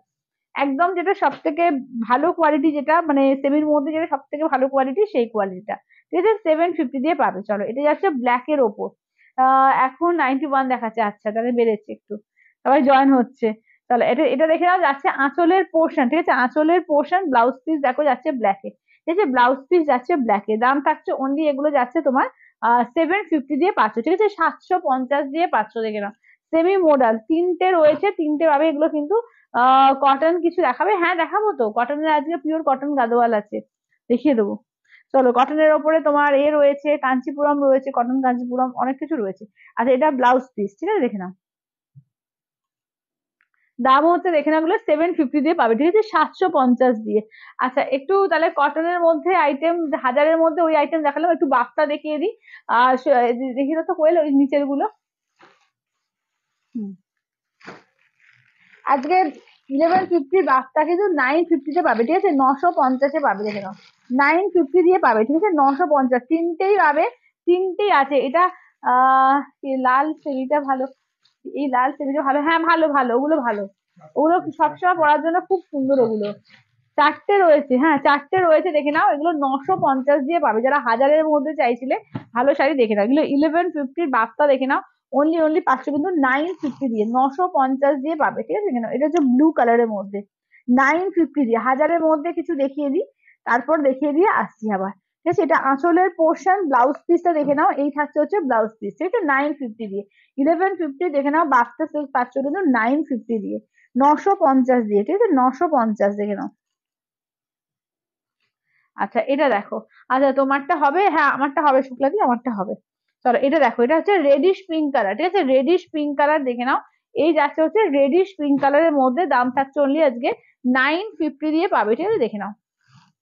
একদম যেটা সব থেকে ভালো কোয়ালিটি, যেটা মানে সেমির মধ্যে যেটা সব থেকে ভালো কোয়ালিটি, সেই কোয়ালিটিটা, ঠিক আছে 750 দিয়ে পাবে। চলো এটা যাচ্ছে ব্ল্যাক এর ওপর। এখন 91 দেখাচ্ছে, আচ্ছা তাহলে বেড়েছে একটু, সবাই জয়েন হচ্ছে। তাহলে এটা এটা দেখে নাও, যাচ্ছে আঁচলের পোর্শন, ঠিক আছে আঁচলের পোর্শন, ব্লাউজ পিস দেখো যাচ্ছে ব্ল্যাকে, ঠিক আছে ব্লাউজ পিস যাচ্ছে ব্ল্যাকে, দাম থাকছে অনলি, এগুলো যাচ্ছে তোমার 750 দিয়ে পাচ্ছ, ঠিক আছে 750 দিয়ে পাচ্ছ দেখে নাও। সেমি মডেল 3টে রয়েছে, 3টে পাবে, এগুলো কিন্তু কটন কিছু দেখাবে, হ্যাঁ দেখাবো তো, কটনের আজকে পিওর কটন গাদোয়াল আছে, দেখিয়ে দেবো। চলো কটনের ওপরে তোমার এ রয়েছে, কাঞ্চিপুরম রয়েছে, কটন কাঞ্চিপুরম অনেক কিছু রয়েছে। আচ্ছা এটা ব্লাউজ পিস, ঠিক আছে দেখে নাও, দাম হচ্ছে দেখে নাও, গুলো 750 দিয়ে পাবে, ঠিক আছে 750 দিয়ে। আচ্ছা একটু তাহলে কটনের মধ্যে আইটেম, হাজারের মধ্যে ওই আইটেম দেখালাম, একটু বাফটা দেখিয়ে দিই। দেখিয়ে দাও তো কোয়েল, ওই নিচের গুলো। হুম। আজকে 1150 বাফটা কিন্তু 950-তে পাবে, ঠিক আছে 950-এ পাবে দেখে নাও, 950 দিয়ে পাবে, ঠিক আছে 950, তিনটেই পাবে, তিনটেই আছে এটা। এই লাল সেমিটা ভালো, এই লাল সেমিটা ভালো, হ্যাঁ ভালো ভালো, ওগুলো ভালো, ওগুলো সবসময় পরার জন্য খুব সুন্দর ওগুলো। 4টে রয়েছে, হ্যাঁ 4টে রয়েছে দেখে নাও, এগুলো 950 দিয়ে পাবে, যারা হাজারের মধ্যে চাইছিলে ভালো শাড়ি দেখে নাও, এগুলো 1150 বাফটা দেখে নাও, অনলি অনলি পাচ্ছ কিন্তু 950 দিয়ে, 950 দিয়ে পাবে, ঠিক আছে দেখে নাও। এটা হচ্ছে ব্লু কালারের মধ্যে, 950 দিয়ে, হাজারের মধ্যে কিছু দেখিয়ে দিই, তারপর দেখিয়ে দিয়ে আসছি আবার, ঠিক আছে। এটা আঁচলের পোর্শন, ব্লাউজ পিসটা দেখে নাও, এই থাকছে হচ্ছে ব্লাউজ পিস, ঠিক আছে 950 দিয়ে। 1150 দেখে নাও, বাফটা সিল্ক পাচ্ছ কিন্তু 950 দিয়ে, 950 দিয়ে, ঠিক আছে 950 দেখে নাও। আচ্ছা এটা দেখো, আচ্ছা তোমারটা হবে, হ্যাঁ আমারটা হবে শুক্লাদি, আমারটা হবে। চলো এটা দেখো, এটা হচ্ছে রেডিশ পিঙ্ক কালার, ঠিক আছে রেডিশ পিঙ্ক কালার দেখে নাও। এই যাচ্ছে হচ্ছে রেডিশ পিঙ্ক কালারের মধ্যে, দাম থাকছে অনলি আজকে 950 দিয়ে পাবে, ঠিক আছে দেখে নাও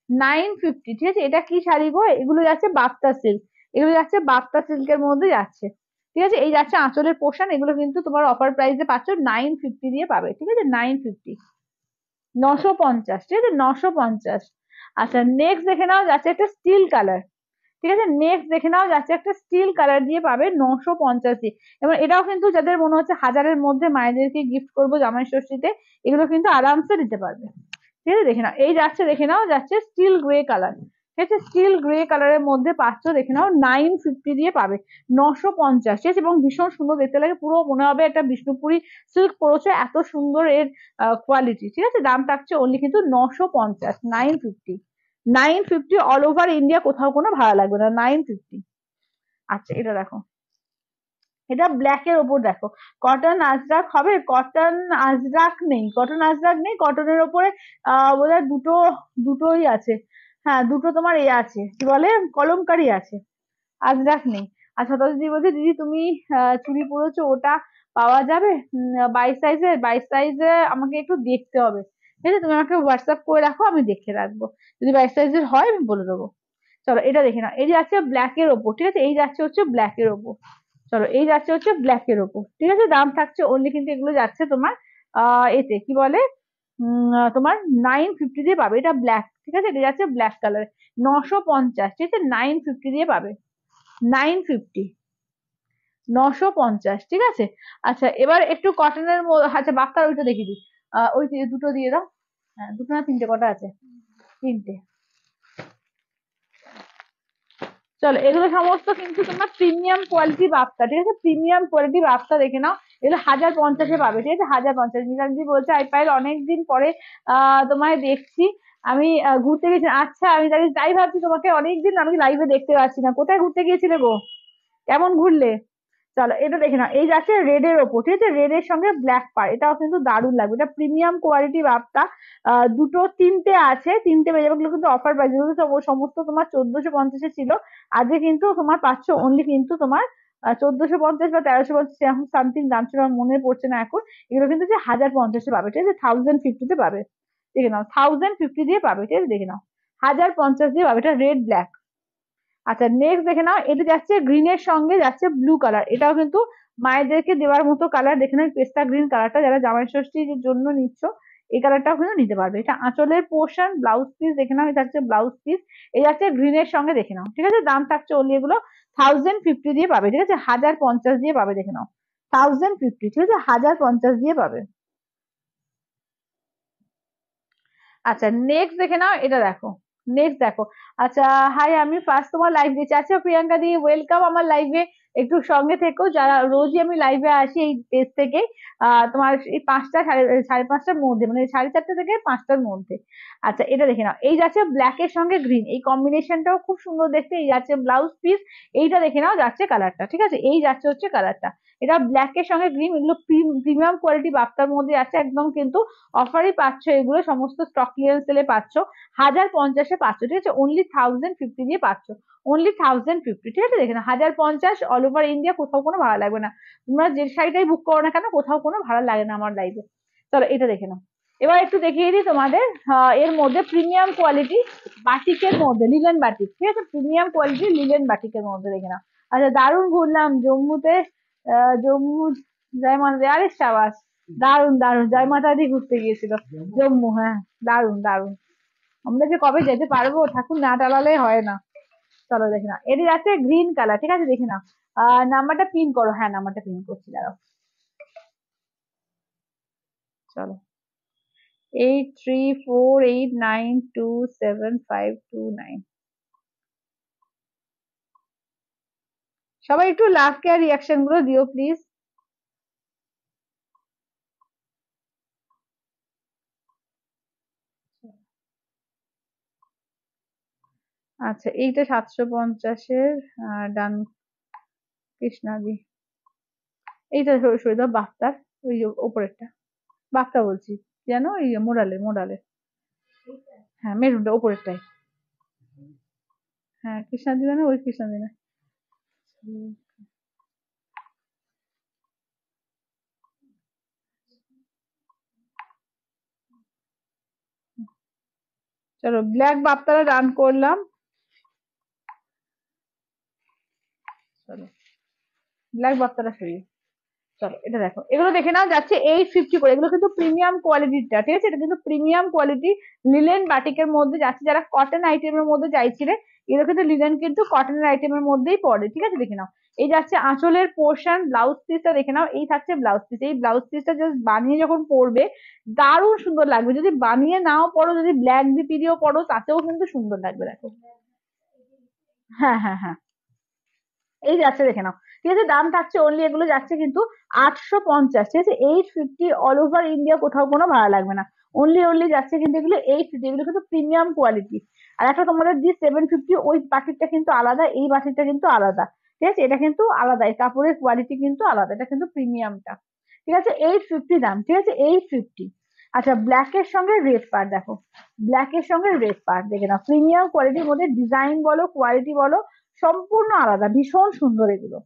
950, ঠিক আছে। এটা কি শাড়ি গো, এগুলো যাচ্ছে বাপ্তা সিল্ক, এগুলো যাচ্ছে বাপ্তা সিল্কের মধ্যে যাচ্ছে, ঠিক আছে এই যাচ্ছে আঁচলের পোর্শন, এগুলো কিন্তু তোমার অফার প্রাইসে পাচ্ছ 950 দিয়ে পাবে, ঠিক আছে 950, 950, ঠিক আছে 950। আচ্ছা নেক্সট দেখে নাও, যাচ্ছে একটা স্টিল কালার, ঠিক আছে নেক্সট দেখে নাও, যাচ্ছে একটা স্টিল কালার দিয়ে পাবে 950 দিয়ে। এবং এটাও কিন্তু যাদের মনে হচ্ছে হাজারের মধ্যে মায়েদেরকে গিফট করবো জামাই ষষ্ঠীতে, এগুলো কিন্তু আরামসে দিতে পারবে, ঠিক আছে দেখে নাও। এই যাচ্ছে দেখে নাও, যাচ্ছে স্টিল গ্রে কালার, ঠিক আছে স্টিল গ্রে কালারের মধ্যে পাচ্ছ দেখে নাও, 950 দিয়ে পাবে, 950, ঠিক আছে এবং ভীষণ সুন্দর দেখতে লাগে, পুরো মনে হবে একটা বিষ্ণুপুরি সিল্ক পড়েছে, এত সুন্দর এর কোয়ালিটি, ঠিক আছে দাম থাকছে অনলি কিন্তু 950, 950, 950 অল ওভার ইন্ডিয়া, কোথাও কোনো ভাড়া লাগবে না, 950। আচ্ছা এটা দেখো, এটা ব্ল্যাক এর ওপর দেখো, কটন আজরাক হবে, কটন আজরাক নেই, কটন আজরাক নেই, কটনের ওপরে বোধহয় দুটো, দুটোই আছে, হ্যাঁ দুটো তোমার এ আছে, কি বলে কলমকারি আছে, আজরাক নেই। আচ্ছা তো দিদি বলছে, দিদি তুমি চুড়ি পরেছো, ওটা পাওয়া যাবে 22 সাইজে, 22 সাইজে আমাকে একটু দেখতে হবে, ঠিক আছে, তুমি আমাকে হোয়াটসঅ্যাপ করে রাখো, আমি দেখে রাখবো, যদি বাইশ সাইজের হয় আমি বলে দেবো। চলো এটা দেখে নাও, এই যাচ্ছে ব্ল্যাক এর ওপর, ঠিক আছে, এই যাচ্ছে হচ্ছে ব্ল্যাক এর ওপর। চলো এই যাচ্ছে হচ্ছে ব্ল্যাক এর ওপর, ঠিক আছে, দাম থাকছে অনলি কিন্তু এগুলো যাচ্ছে তোমার এতে কি বলে তোমার 950 দিয়ে পাবে, এটা ব্ল্যাক, ঠিক আছে, এটা যাচ্ছে ব্ল্যাক কালার, 950, ঠিক আছে, 950 দিয়ে পাবে, 950, 950, ঠিক আছে। আচ্ছা এবার একটু কটনের, আচ্ছা বাক্তার ওইটা দেখিয়ে দিই, ওই দুটো দিয়ে দাও, হ্যাঁ দুটো না তিনটে, কটা আছে, তিনটে। চলো এগুলো সমস্ত কিন্তু তোমার প্রিমিয়াম কোয়ালিটি বাপ্তা, ঠিক আছে, প্রিমিয়াম কোয়ালিটি বাপ্তা দেখে নাও, এগুলো 1050-এ পাবে, ঠিক আছে, 1050। মিতানজি বলছে আই পাইল অনেকদিন পরে তোমায় দেখছি, আমি ঘুরতে গেছি, আচ্ছা আমি তাই ভাবছি তোমাকে অনেকদিন আমি লাইভে দেখতে পাচ্ছি না, কোথায় ঘুরতে গিয়েছিলে গো, কেমন ঘুরলে? চলো এটা দেখে নাও, এই যাচ্ছে রেড এর ওপর, ঠিক আছে, রেড এর সঙ্গে ব্ল্যাক পার, এটাও কিন্তু দারুণ লাগবে, এটা প্রিমিয়াম কোয়ালিটি বাপ্তা, দুটো তিনটে আছে, তিনটে পেয়ে যাবে, কিন্তু অফার প্রাইস, সমস্ত তোমার 1450-এ ছিল, আজকে কিন্তু তোমার পাচ্ছ অনলি কিন্তু তোমার 1450 বা 1350 এরকম সামথিং দাম ছিল, আমার মনে পড়ছে না এখন, এগুলো কিন্তু যে 1050-এ পাবে, ঠিক আছে, 1050-তে পাবে, দেখে নাও 1050 দিয়ে পাবে, ঠিক আছে, দেখে নাও 1050 দিয়ে পাবে, এটা রেড ব্ল্যাক। আচ্ছা নেক্সট দেখে নাও, এটা যাচ্ছে গ্রিনের সঙ্গে যাচ্ছে ব্লু কালার, এটাও কিন্তু মায়েদেরকে দেওয়ার মতো কালার, দেখে নাও পেস্তা গ্রিন কালারটা, যারা জামাই ষষ্ঠীর জন্য নিচ্ছ এই কালারটাও কিন্তু নিতে পারবে, এটা আঁচলের পোর্শন, ব্লাউজ পিস দেখে নাও, এটা হচ্ছে ব্লাউজ পিস, এই যাচ্ছে গ্রিনের সঙ্গে, দেখে নাও, ঠিক আছে, দাম থাকছে ওনলি এগুলো 1050 দিয়ে পাবে, ঠিক আছে, 1050 দিয়ে পাবে, দেখে নাও 1050, ঠিক আছে, 1050 দিয়ে পাবে। আচ্ছা নেক্সট দেখে নাও, এটা দেখো, নেক্সট দেখো, আচ্ছা হাই আমি ফার্স্ট তোমার লাইভ দিচ্ছি, আচ্ছা প্রিয়াঙ্কা দি ওয়েলকাম আমার লাইভে, একটু সঙ্গে থেকো, যারা রোজই আমি লাইভে আসি এই পেজ থেকে, তোমার এই পাঁচটা সাড়ে সাড়ে পাঁচটার মধ্যে, মানে 4:30 থেকে 5টার মধ্যে। আচ্ছা এটা দেখে নাও, এই যাচ্ছে ব্ল্যাক এর সঙ্গে গ্রিন, এই কম্বিনেশনটাও খুব সুন্দর দেখতে, এই যাচ্ছে ব্লাউজ পিস, এইটা দেখে নাও যাচ্ছে কালারটা, ঠিক আছে, এই যাচ্ছে হচ্ছে কালারটা, এটা ব্ল্যাক এর সঙ্গে গ্রিন, এগুলো প্রিমিয়াম কোয়ালিটি বাপ্তার মধ্যে আছে একদম, কিন্তু অফারই পাচ্ছ, এগুলো সমস্ত স্টক ক্লিয়ারেন্স সেলে পাচ্ছ, 1050-এ পাচ্ছ, ঠিক আছে, অনলি 1050 দিয়ে পাচ্ছ, অনলি 1050, ঠিক আছে, দেখে না 1050 অল ওভার ইন্ডিয়া, কোথাও কোনো ভাড়া লাগবে না, তোমরা যে শাড়িটাই বুক করো না কেন কোথাও কোনো ভাড়া লাগে না আমার লাইভে। চলো এটা দেখে নাও, এবার একটু দেখিয়ে দিই তোমাদের, এর মধ্যে প্রিমিয়াম কোয়ালিটি বাটিকের মধ্যে, লিলেন বাটিক, ঠিক আছে, প্রিমিয়াম কোয়ালিটি লিলেন বাটিকের মধ্যে দেখে নাও। আচ্ছা দারুণ ঘুরলাম জম্মুতে, জম্মু, জয় মাতা দি, আরে সাবাস, দারুন দারুন, জয় মাতা দি ঘুরতে গিয়েছিল জম্মু, হ্যাঁ দারুন দারুন, আমরা যে কবে যেতে পারবো, ঠাকুর না টালালে হয় না। চলো দেখে না, এটি আছে গ্রিন কালার, ঠিক আছে, দেখে না নাম্বারটা পিন করো, হ্যাঁ নাম্বারটা পিন করছি দাঁড়াও, চলো 8348927529, সবাই একটু লাভ কে রিয়াকশন গুলো দিও প্লিজ। আচ্ছা এইটা 750-এর, ডান, কৃষ্ণাদি, এইটা সরে দাও, বাফতার, ওই যে ওপরেরটা, বাফতা বলছি, জানো ওই মোডালে মোডালে, হ্যাঁ মেরুনটা ওপরেরটাই, হ্যাঁ কৃষ্ণাদি মানে ওই কৃষ্ণাদি না। চলো ব্ল্যাক বাপ্তারা রান করলাম, চলো ব্ল্যাক বাপ্তারা সরিয়ে, চলো এটা দেখো, এগুলো দেখে নাও যাচ্ছে 850 করে, এগুলো কিন্তু প্রিমিয়াম কোয়ালিটিটা, ঠিক আছে, এটা কিন্তু প্রিমিয়াম কোয়ালিটি লিলেন বাটিকের মধ্যে যাচ্ছে, যারা কটন আইটেমের মধ্যে চাইছিলে, এগুলো কিন্তু লিলেন কিন্তু কটনের আইটেমের মধ্যেই পড়ে, ঠিক আছে, দেখে নাও, এই যাচ্ছে আঁচলের পোর্শন, ব্লাউজ পিসটা দেখে নাও, এই থাকছে ব্লাউজ পিস, এই ব্লাউজ পিসটা জাস্ট বানিয়ে যখন পরবে দারুণ সুন্দর লাগবে, যদি বানিয়ে নাও পরো, যদি ব্ল্যাক বিপি দিয়েও পরো তাতেও কিন্তু সুন্দর লাগবে, দেখো, হ্যাঁ হ্যাঁ হ্যাঁ, এই যাচ্ছে দেখে নাও, ঠিক আছে, দাম থাকছে অনলি এগুলো যাচ্ছে কিন্তু 850, ঠিক আছে, 850 অল ওভার ইন্ডিয়া, কোথাও কোনো ভাড়া লাগবে না, অনলি অনলি যাচ্ছে কিন্তু এগুলো 850, এগুলো কিন্তু প্রিমিয়াম কোয়ালিটি। আর একটা তোমাদের যে 750, ওই বাটিকটা কিন্তু আলাদা, এই বাটিকটা কিন্তু আলাদা, ঠিক আছে, এটা কিন্তু আলাদা, এই কাপড়ের কোয়ালিটি কিন্তু আলাদা, এটা কিন্তু প্রিমিয়ামটা, ঠিক আছে, 850 দাম, ঠিক আছে, 850। আচ্ছা ব্ল্যাক এর সঙ্গে রেড পার দেখো, ব্ল্যাক এর সঙ্গে রেড পার দেখে নাও, প্রিমিয়াম কোয়ালিটির মধ্যে ডিজাইন বলো কোয়ালিটি বলো সম্পূর্ণ আলাদা, ভীষণ সুন্দর এগুলো।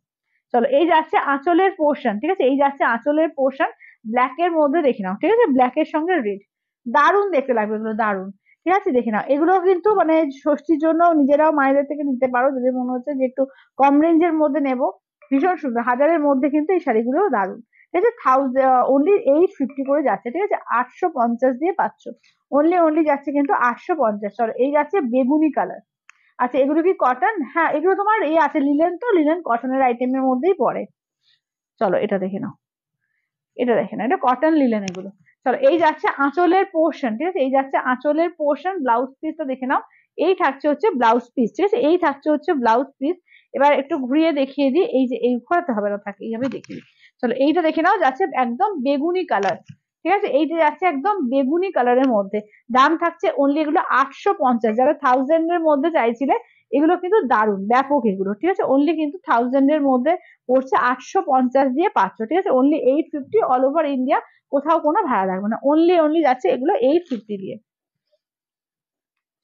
চলো এই যাচ্ছে আঁচলের পোর্শন, ঠিক আছে, এই যাচ্ছে আঁচলের পোর্শন, ব্ল্যাক এর মধ্যে দেখে নাও, ঠিক আছে, ব্ল্যাক এর সঙ্গে রেড, দারুণ দেখতে লাগবে এগুলো, দারুণ। ঠিক আছে, দেখে নাও এগুলো কিন্তু মানে ষষ্ঠীর জন্য নিজেরাও মায়েদের থেকে নিতে পারো যদি মনে হচ্ছে যে একটু কম রেঞ্জের মধ্যে নেবো। ভীষণ সুন্দর, হাজারের মধ্যে কিন্তু এই শাড়িগুলো দারুণ। ঠিক আছে, অনলি 850 করে যাচ্ছে। ঠিক আছে, 850 দিয়ে পাচ্ছ। অনলি অনলি যাচ্ছে কিন্তু 850। চলো এই যাচ্ছে বেগুনি কালার। আচ্ছা এগুলো কি কটন? হ্যাঁ এগুলো তোমার এই আছে লিলেন, তো লিলেন কটনের আইটেমের মধ্যেই পড়ে। চলো এটা দেখে নাও, এটা দেখে নাও, এটা কটন লিলেন এগুলো। চলো এই যাচ্ছে আঁচলের পোর্শন। ঠিক আছে, এই যাচ্ছে আঁচলের পোর্শন। ব্লাউজ পিসটা দেখে নাও, এই থাকছে হচ্ছে ব্লাউজ পিস। ঠিক আছে, এই থাকছে হচ্ছে ব্লাউজ পিস। এবার একটু ঘুরিয়ে দেখিয়ে দিই, এই যে এই ঘোরাতে হবে না, থাকে এইভাবে দেখিয়ে দিই। চলো এইটা দেখে নাও, যাচ্ছে একদম বেগুনি কালার। ঠিক আছে, এইটা যাচ্ছে একদম বেগুনি কালারের মধ্যে। দাম থাকছে অনলি এগুলো 850। যারা 1000 এর মধ্যে চাইছিলে, এগুলো কিন্তু দারুণ ব্যাপক এগুলো। ঠিক আছে, অনলি কিন্তু 1000 এর মধ্যে পড়ছে, 850 দিয়ে পাচ্ছ। ঠিক আছে, অনলি 850 অল ওভার ইন্ডিয়া, কোথাও কোনো ভাড়া লাগবে না। অনলি অনলি যাচ্ছে এগুলো 850 দিয়ে।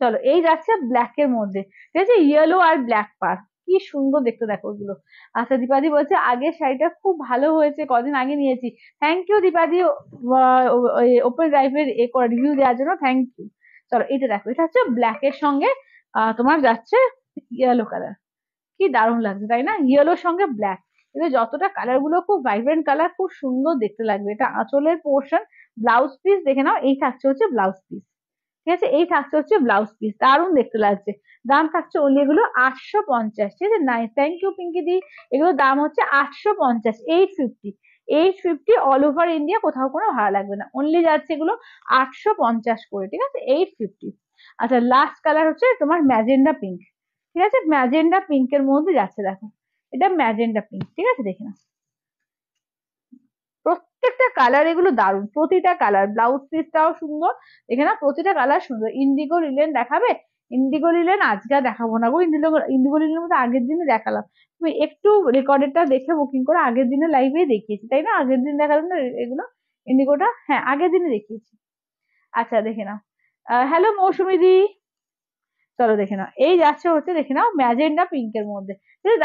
চলো এই যাচ্ছে ব্ল্যাক এর মধ্যে। ঠিক আছে, ইয়েলো আর ব্ল্যাক পার, কি সুন্দর দেখতে দেখো ওগুলো। আচ্ছা দীপাদি বলছে আগের শাড়িটা খুব ভালো হয়েছে, কদিন আগে নিয়েছি। থ্যাংক ইউ দীপাদি, ওপেন ড্রাইভের রিভিউ দেওয়ার জন্য থ্যাংক ইউ। চলো এটা দেখো, এটা হচ্ছে ব্ল্যাক এর সঙ্গে তোমার যাচ্ছে ইয়েলো কালার। কি দারুণ লাগছে তাই না, ইয়েলোর সঙ্গে ব্ল্যাক। কিন্তু যতটা কালার গুলো খুব ভাইব্রেন্ট কালার, খুব সুন্দর দেখতে লাগবে। এটা আঁচলের পোর্শন। ব্লাউজ পিস দেখে নাও, এই থাকছে হচ্ছে ব্লাউজ পিস। ঠিক আছে, এই থাকছে হচ্ছে ব্লাউজ পিস, দারুণ দেখতে লাগছে। দাম থাকছে অনলি এগুলো 850। ঠিক আছে, নাইস, থ্যাংক ইউ পিঙ্কি দি। এগুলোর দাম হচ্ছে 850, 850। 850 অল ওভার ইন্ডিয়া, কোথাও কোনো ভাড়া লাগবে না। অনলি যাচ্ছে এগুলো 850 করে। ঠিক আছে, 850। আচ্ছা লাস্ট কালার হচ্ছে তোমার ম্যাজেন্ডা পিঙ্ক। ঠিক আছে, ম্যাজেন্ডা পিঙ্কের মধ্যে যাচ্ছে দেখো, এটা ম্যাজেন্ডা পিঙ্ক। ঠিক আছে, দেখে নাও প্রত্যেকটা কালার এগুলো দারুণ, প্রতিটা কালার। ব্লাউজ পিসটাও সুন্দর, দেখে না প্রতিটা কালার সুন্দর। ইন্ডিগো লিলেন দেখাবে? ইন্ডিগো লিলেন আজকে আর দেখাবো না গো। ইন্ডিগো ইন্ডিগো লিলেন মধ্যে আগের দিনে দেখালাম, তুমি একটু রেকর্ডেডটা দেখে বুকিং করে আগের দিনে লাইভে দেখিয়েছি তাই না? আগের দিন দেখালাম না এগুলো, ইন্ডিগোটা, হ্যাঁ আগের দিনে দেখিয়েছি। আচ্ছা দেখে নাও। হ্যালো মৌসুমী দি। চলো দেখে নাও, এই যাচ্ছে হচ্ছে দেখে নাও ম্যাজেন্ডা পিঙ্কের মধ্যে।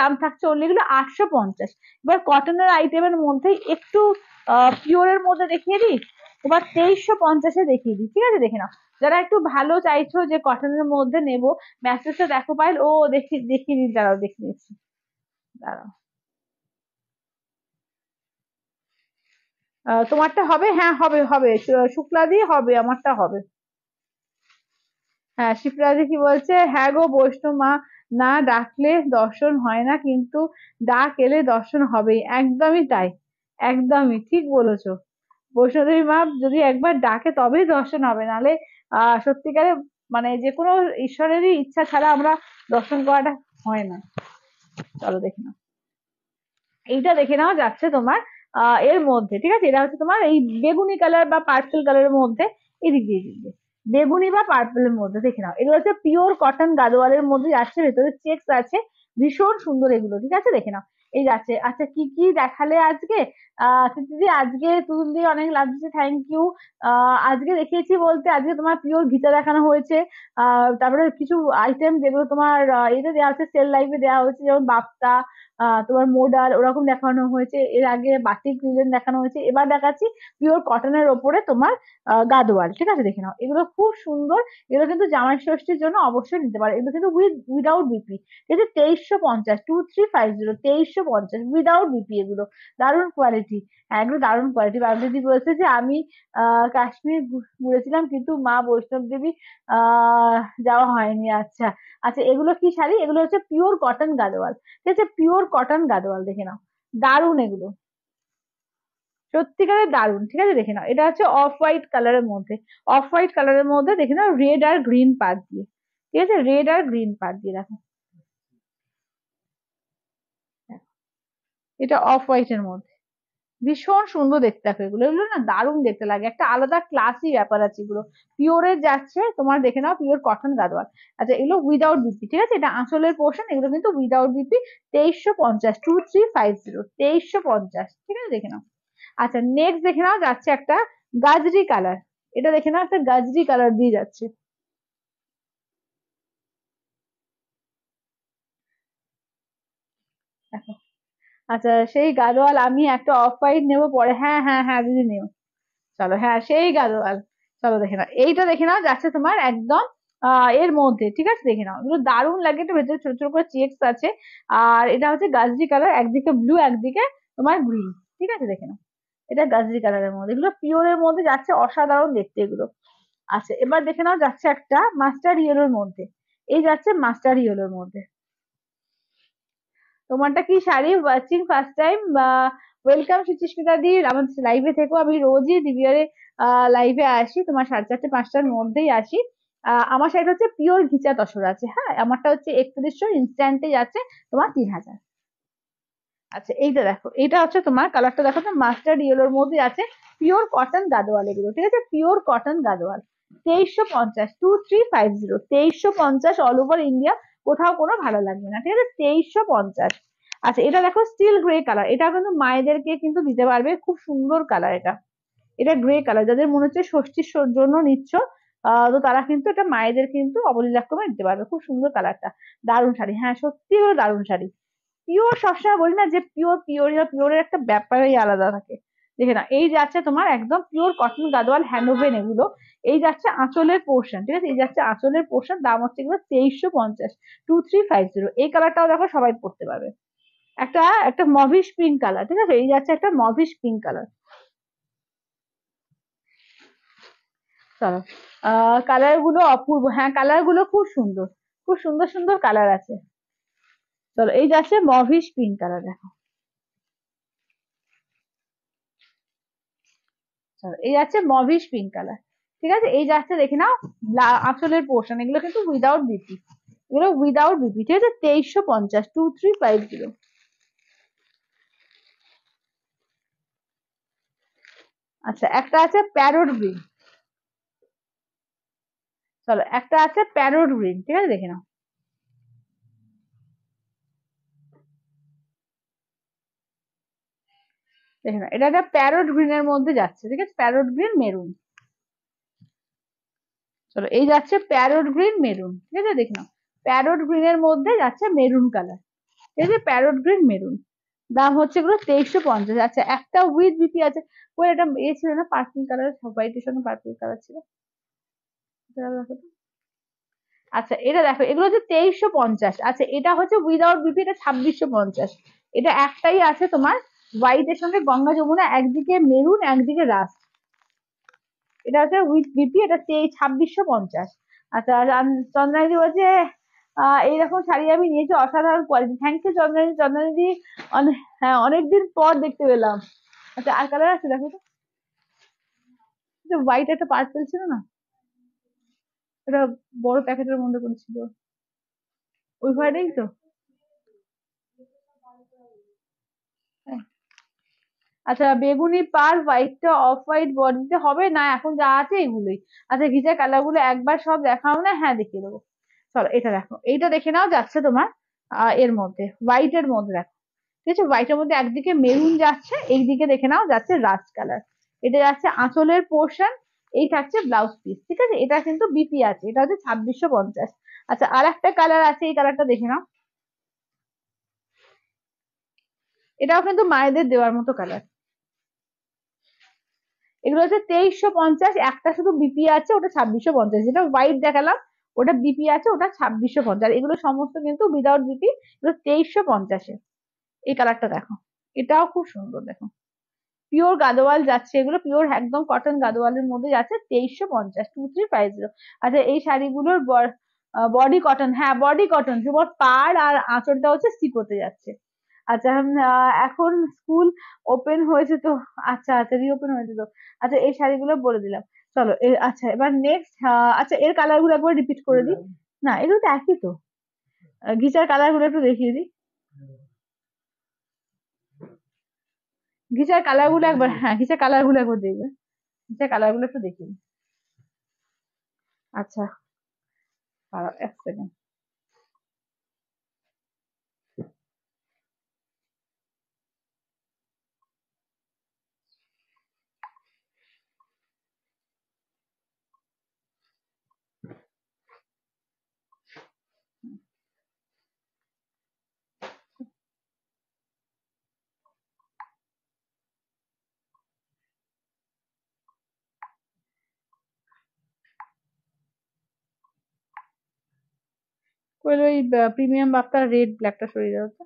দাম থাকছে অনলি এগুলো 850। এবার কটনের আইটেমের মধ্যে একটু পিওরের মধ্যে দেখিয়ে দিই, এবার 2350-এ দেখিয়ে দিই। ঠিক আছে, দেখে নাও যারা একটু ভালো চাইছো যে কটনের মধ্যে নেবো, মেসেজটা দেখো পাইল, ও দেখিয়ে দিই, দাঁড়াও দেখে নিচ্ছি, দাঁড়াও। তোমারটা হবে? হ্যাঁ হবে হবে, শুক্লা দিয়ে হবে, আমারটা হবে। হ্যাঁ শিপ্রাদি কি বলছে, হ্যাঁ গো বৈষ্ণব মা, না ডাকলে দর্শন হয় না, কিন্তু ডাক এলে দর্শন হবেই। একদমই তাই, একদমই ঠিক বলেছো। বৈষ্ণদেবী মা যদি একবার ডাকে তবেই দর্শন হবে, নালে সত্যিকারে মানে যে কোনো ঈশ্বরেরই ইচ্ছা ছাড়া আমরা দর্শন করাটা হয় না। চলো দেখে নাও, এইটা দেখে নাও যাচ্ছে তোমার এর মধ্যে। ঠিক আছে, এটা হচ্ছে তোমার এই বেগুনি কালার বা পার্পল কালারের মধ্যে। এদিক দিয়ে এদিক দিয়ে বেগুনি বা পার্পলের মধ্যে দেখে নাও, এগুলো হচ্ছে পিওর কটন গাদোয়ালের মধ্যে যাচ্ছে, ভেতরে চেকস আছে, ভীষণ সুন্দর এগুলো। ঠিক আছে, দেখে নাও এই যাচ্ছে। আচ্ছা কি কি দেখালে আজকে? দিদি আজকে তুল দিয়ে অনেক লাগছে, থ্যাংক ইউ। আজকে দেখিয়েছি বলতে আজকে তোমার পিওর ঘিতা দেখানো হয়েছে। তারপরে কিছু আইটেম যেগুলো তোমার এতে দেওয়া হচ্ছে, সেল লাইভে দেওয়া হয়েছে, যেমন বাপ্তা, তোমার মোডাল ওরকম দেখানো হয়েছে। এর আগে বাটিক লিলেন দেখানো হয়েছে, এবার দেখাচ্ছি পিওর কটনের ওপরে তোমার গাদোয়াল। ঠিক আছে, দেখে নাও এগুলো খুব সুন্দর। এগুলো কিন্তু জামাই ষষ্ঠীর জন্য অবশ্যই নিতে পারো, এগুলো কিন্তু উইদাউট বিপি। ঠিক আছে, 2350, 2350, 2350 উইদাউট বিপি এগুলো। দারুণ কোয়ালিটি, হ্যাঁ এগুলো দারুণ কোয়ালিটি। বান্ধবী বলছে যে আমি কাশ্মীর ঘুরেছিলাম কিন্তু মা বৈষ্ণব দেবী আহ যাওয়া হয়নি। আচ্ছা আচ্ছা, এগুলো কি শাড়ি? এগুলো হচ্ছে পিওর কটন গাদোয়াল। ঠিক আছে, পিওর কটন গাদোয়াল, দেখে নাও দারুন এগুলো, সত্যিকারের দারুন। ঠিক আছে, দেখে নাও এটা হচ্ছে অফ হোয়াইট কালারের মধ্যে। অফ হোয়াইট কালারের মধ্যে দেখে নাও রেড আর গ্রিন পাড় দিয়ে। ঠিক আছে, রেড আর গ্রিন পাড় দিয়ে দেখো, এটা অফ হোয়াইট এর মধ্যে, ভীষণ সুন্দর দেখতে। দেখো এগুলো, এগুলো না দারুণ দেখতে লাগে, একটা আলাদা ক্লাসি ব্যাপার আছে এগুলো। পিওরের যাচ্ছে তোমার, দেখে নাও পিওর কটন গাদোয়াল। আচ্ছা এগুলো উইদাউট বিপি। ঠিক আছে, এটা আঁচলের পোর্শন, এগুলো কিন্তু উইদাউট বিপি। 2350, 2350, 2350। ঠিক আছে, দেখে নাও। আচ্ছা নেক্সট দেখে নাও যাচ্ছে একটা গাজরি কালার। এটা দেখে নাও একটা গাজরি কালার দিয়ে যাচ্ছে, দেখো। আচ্ছা সেই গাদোয়াল, আমি একটা অফ হোয়াইট নেবো পরে, হ্যাঁ হ্যাঁ হ্যাঁ দিদি নিও। চলো হ্যাঁ সেই গাদোয়াল। চলো দেখে নাও, এইটা দেখে নাও যাচ্ছে তোমার একদম এর মধ্যে, ঠিক আছে দেখে নাও, এগুলো দারুণ লাগে, এটা ভেতরে ছোট ছোট করে চেকস আছে। আর এটা হচ্ছে গাজরি কালার, একদিকে ব্লু একদিকে তোমার গ্রিন, ঠিক আছে দেখে নাও, এটা গাজরি কালারের মধ্যে, এগুলো পিওরের মধ্যে যাচ্ছে, অসাধারণ দেখতে এগুলো। আচ্ছা এবার দেখে নাও যাচ্ছে একটা মাস্টার্ড ইয়েলোর মধ্যে, এই যাচ্ছে মাস্টার্ড ইয়েলোর মধ্যে। তোমারটা কি শাড়ি ওয়াচিং ফার্স্ট টাইম বা ওয়েলকাম সুচিস্মিতা দি, আমার লাইভে থেকো, আমি রোজই দিবিয়ারে লাইভে আসি, তোমার 4:30-5টার মধ্যেই আসি। আমার শাড়িটা হচ্ছে পিওর ঘিচা তসর আছে, হ্যাঁ আমারটা হচ্ছে 3100, ইনস্ট্যান্টে যাচ্ছে তোমার 3000। আচ্ছা এইটা দেখো, এটা হচ্ছে তোমার কালারটা দেখো তো, মাস্টার্ড ইয়েলোর মধ্যে আছে, পিওর কটন গাদোয়াল এগুলো, ঠিক আছে, pure cotton Gadwal. 2350, 2350, 2350 all over India, কোথাও কোনো ভালো লাগবে না, ঠিক আছে, 2350। আচ্ছা এটা দেখো স্টিল গ্রে কালার, এটা কিন্তু মায়েদেরকে কিন্তু দিতে পারবে, খুব সুন্দর কালার এটা, এটা গ্রে কালার, যাদের মনে হচ্ছে ষষ্ঠীর জন্য নিচ্ছ, তো তারা কিন্তু এটা মায়েদের কিন্তু অবলীলাক্রমে দিতে পারবে, খুব সুন্দর কালারটা, দারুণ শাড়ি, হ্যাঁ সত্যি দারুণ শাড়ি। পিওর, সবসময় বলি না যে পিওর পিওর, পিওরের একটা ব্যাপারই আলাদা থাকে। দেখে না, এই যাচ্ছে তোমার একদম পিওর কটন গাদোয়াল হ্যান্ডওভেন এগুলো, এই যাচ্ছে আঁচলের পোর্শন, ঠিক আছে, এই যাচ্ছে আঁচলের পোর্শন, দাম হচ্ছে এগুলো 2350, 2350। এই কালারটাও দেখো সবাই পড়তে পারবে, একটা একটা মভিশ পিঙ্ক কালার, ঠিক আছে, এই যাচ্ছে একটা মভিশ পিঙ্ক কালার। চলো, কালার গুলো অপূর্ব, হ্যাঁ কালার গুলো খুব সুন্দর, খুব সুন্দর সুন্দর কালার আছে। চলো এই যাচ্ছে মভিশ পিঙ্ক কালার দেখো, চলো এই যাচ্ছে মভিশ পিঙ্ক কালার, ঠিক আছে, এই যাচ্ছে দেখে নাও আঁচলের পোর্শন, এগুলো কিন্তু উইদাউট বিপি, এগুলো উইদাউট বিপি, ঠিক আছে, 2350, 2350। আচ্ছা একটা আছে প্যারোট গ্রিন, চলো একটা আছে প্যারোট গ্রিন, ঠিক আছে দেখে নাও, দেখে নাও, এটা একটা প্যারোট গ্রিনের মধ্যে যাচ্ছে, ঠিক আছে, প্যারোট গ্রিন মেরুন। চলো এই যাচ্ছে প্যারোট গ্রিন মেরুন, ঠিক আছে দেখে নাও, প্যারোট গ্রিনের মধ্যে যাচ্ছে মেরুন কালার, ঠিক আছে, প্যারোট গ্রিন মেরুন, দাম হচ্ছে এগুলো 2350। আচ্ছা একটা উইথ বিপি আছে, ওই এটা এ ছিল না পার্পল কালার, হোয়াইটের সঙ্গে পার্পল কালার ছিল, এটা দেখো তো। আচ্ছা এটা দেখো, এগুলো হচ্ছে 2350। আচ্ছা এটা হচ্ছে উইদাউট বিপি, এটা 2650। এটা একটাই আছে তোমার হোয়াইটের সঙ্গে গঙ্গা যমুনা, একদিকে মেরুন একদিকে রাস্ট, এটা হচ্ছে উইথ বিপি, এটা 2650। আচ্ছা চন্দ্রানী বলছে এইরকম শাড়ি আমি নিয়েছি, অসাধারণ quality, thank you Chandrani, Chandrani হ্যাঁ অনেকদিন পর দেখতে পেলাম। আচ্ছা আর কালার আছে দেখো তো, হোয়াইট একটা পার্পল ছিল না, এটা বড় প্যাকেটের মধ্যে করেছিল, ওই হোয়াইটেই তো, হ্যাঁ। আচ্ছা বেগুনি পার হোয়াইটটা অফ হোয়াইট বডিতে হবে না, এখন যা আছে এগুলোই। আচ্ছা ঘিচা কালার গুলো একবার সব দেখাও না, হ্যাঁ দেখিয়ে দেবো। চলো এটা দেখো, এইটা দেখে নাও যাচ্ছে তোমার এর মধ্যে হোয়াইট এর মধ্যে দেখো, ঠিক আছে, হোয়াইটের মধ্যে একদিকে মেরুন যাচ্ছে, এইদিকে দেখে নাও যাচ্ছে রাস্ট কালার, এটা যাচ্ছে আঁচলের পোর্শন, এই থাকছে ব্লাউজ পিস, ঠিক আছে, এটা কিন্তু বিপি আছে, এটা হচ্ছে 2650। আচ্ছা আর একটা কালার আছে, এই কালারটা দেখে নাও, এটাও কিন্তু মায়েদের দেওয়ার মতো কালার, এগুলো হচ্ছে 2350, একটা শুধু বিপি আছে, ওটা 2650, যেটা হোয়াইট দেখালাম ওটা বিপি আছে, ওটা 2650, এগুলো সমস্ত কিন্তু উইদাউট বিপি, এগুলো 2350। এই কালারটা দেখো, এটাও খুব সুন্দর দেখো, পিওর গাদোয়াল যাচ্ছে, এগুলো পিওর একদম কটন গাদোয়ালের মধ্যে যাচ্ছে 2350, 2350। আচ্ছা এই শাড়িগুলোর বডি কটন, হ্যাঁ বডি কটন, তোমার পাড় আর আঁচলটা হচ্ছে সিকোতে যাচ্ছে। আচ্ছা এখন স্কুল ওপেন হয়েছে তো, আচ্ছা আচ্ছা রিওপেন হয়েছে তো, আচ্ছা এই শাড়িগুলো বলে দিলাম। চলো আচ্ছা এবার নেক্সট, আচ্ছা এর কালার গুলো একবার রিপিট করে দিই, না এগুলো তো একই তো, ঘিচার কালার গুলো একটু দেখিয়ে দিই, ঘিচার কালার গুলো একবার, হ্যাঁ ঘিচার কালার গুলো একবার দেখবে, ঘিচার কালার গুলো একটু দেখিয়ে দিই। আচ্ছা দাঁড়াও এক সেকেন্ড, ওই প্রিমিয়াম বাফটা রেড ব্ল্যাকটা সরিয়ে দাও তো।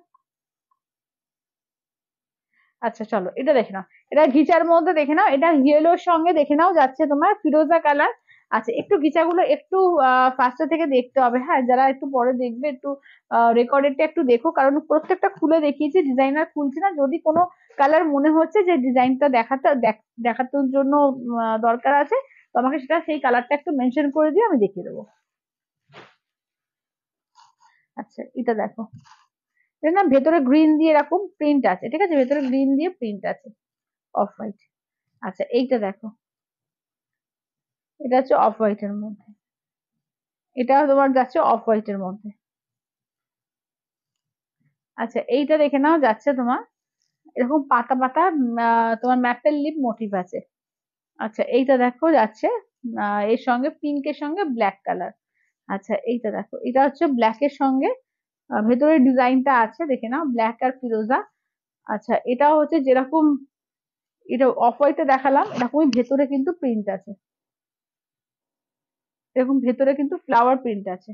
আচ্ছা চলো এটা দেখে নাও, এটা ঘিচার মধ্যে দেখে নাও, এটা ইয়েলোর সঙ্গে দেখে নাও যাচ্ছে তোমার ফিরোজা কালার। আচ্ছা একটু ঘিচাগুলো একটু ফার্স্টে থেকে দেখতে হবে, হ্যাঁ যারা একটু পরে দেখবে একটু রেকর্ডেডটা একটু দেখো, কারণ প্রত্যেকটা খুলে দেখিয়েছি, ডিজাইনার খুলছে না, যদি কোনো কালার মনে হচ্ছে যে ডিজাইনটা দেখানোর জন্য দরকার আছে, তো আমাকে সেটা সেই কালারটা একটু মেনশন করে দিয়ে আমি দেখিয়ে দেবো। আচ্ছা এটা দেখো, এটা না ভেতরে গ্রিন দিয়ে এরকম প্রিন্ট আছে, ঠিক আছে, ভেতরে গ্রিন দিয়ে প্রিন্ট আছে অফ হোয়াইট। আচ্ছা এইটা দেখো, এটা হচ্ছে অফ হোয়াইটের মধ্যে, এটা তোমার যাচ্ছে অফ হোয়াইটের মধ্যে। আচ্ছা এইটা দেখে নাও যাচ্ছে তোমার এরকম পাতা পাতা তোমার ম্যাপেল লিপ মোটিভ আছে। আচ্ছা এইটা দেখো যাচ্ছে এর সঙ্গে পিঙ্কের সঙ্গে ব্ল্যাক কালার। আচ্ছা এইটা দেখো, এটা হচ্ছে ব্ল্যাক এর সঙ্গে ভেতরের ডিজাইনটা আছে দেখে নাও, ব্ল্যাক আর ফিরোজা। আচ্ছা এটা হচ্ছে যেরকম এটা অফ হোয়াইটে দেখালাম, এরকমই ভেতরে কিন্তু প্রিন্ট আছে, এরকম ভেতরে কিন্তু ফ্লাওয়ার প্রিন্ট আছে।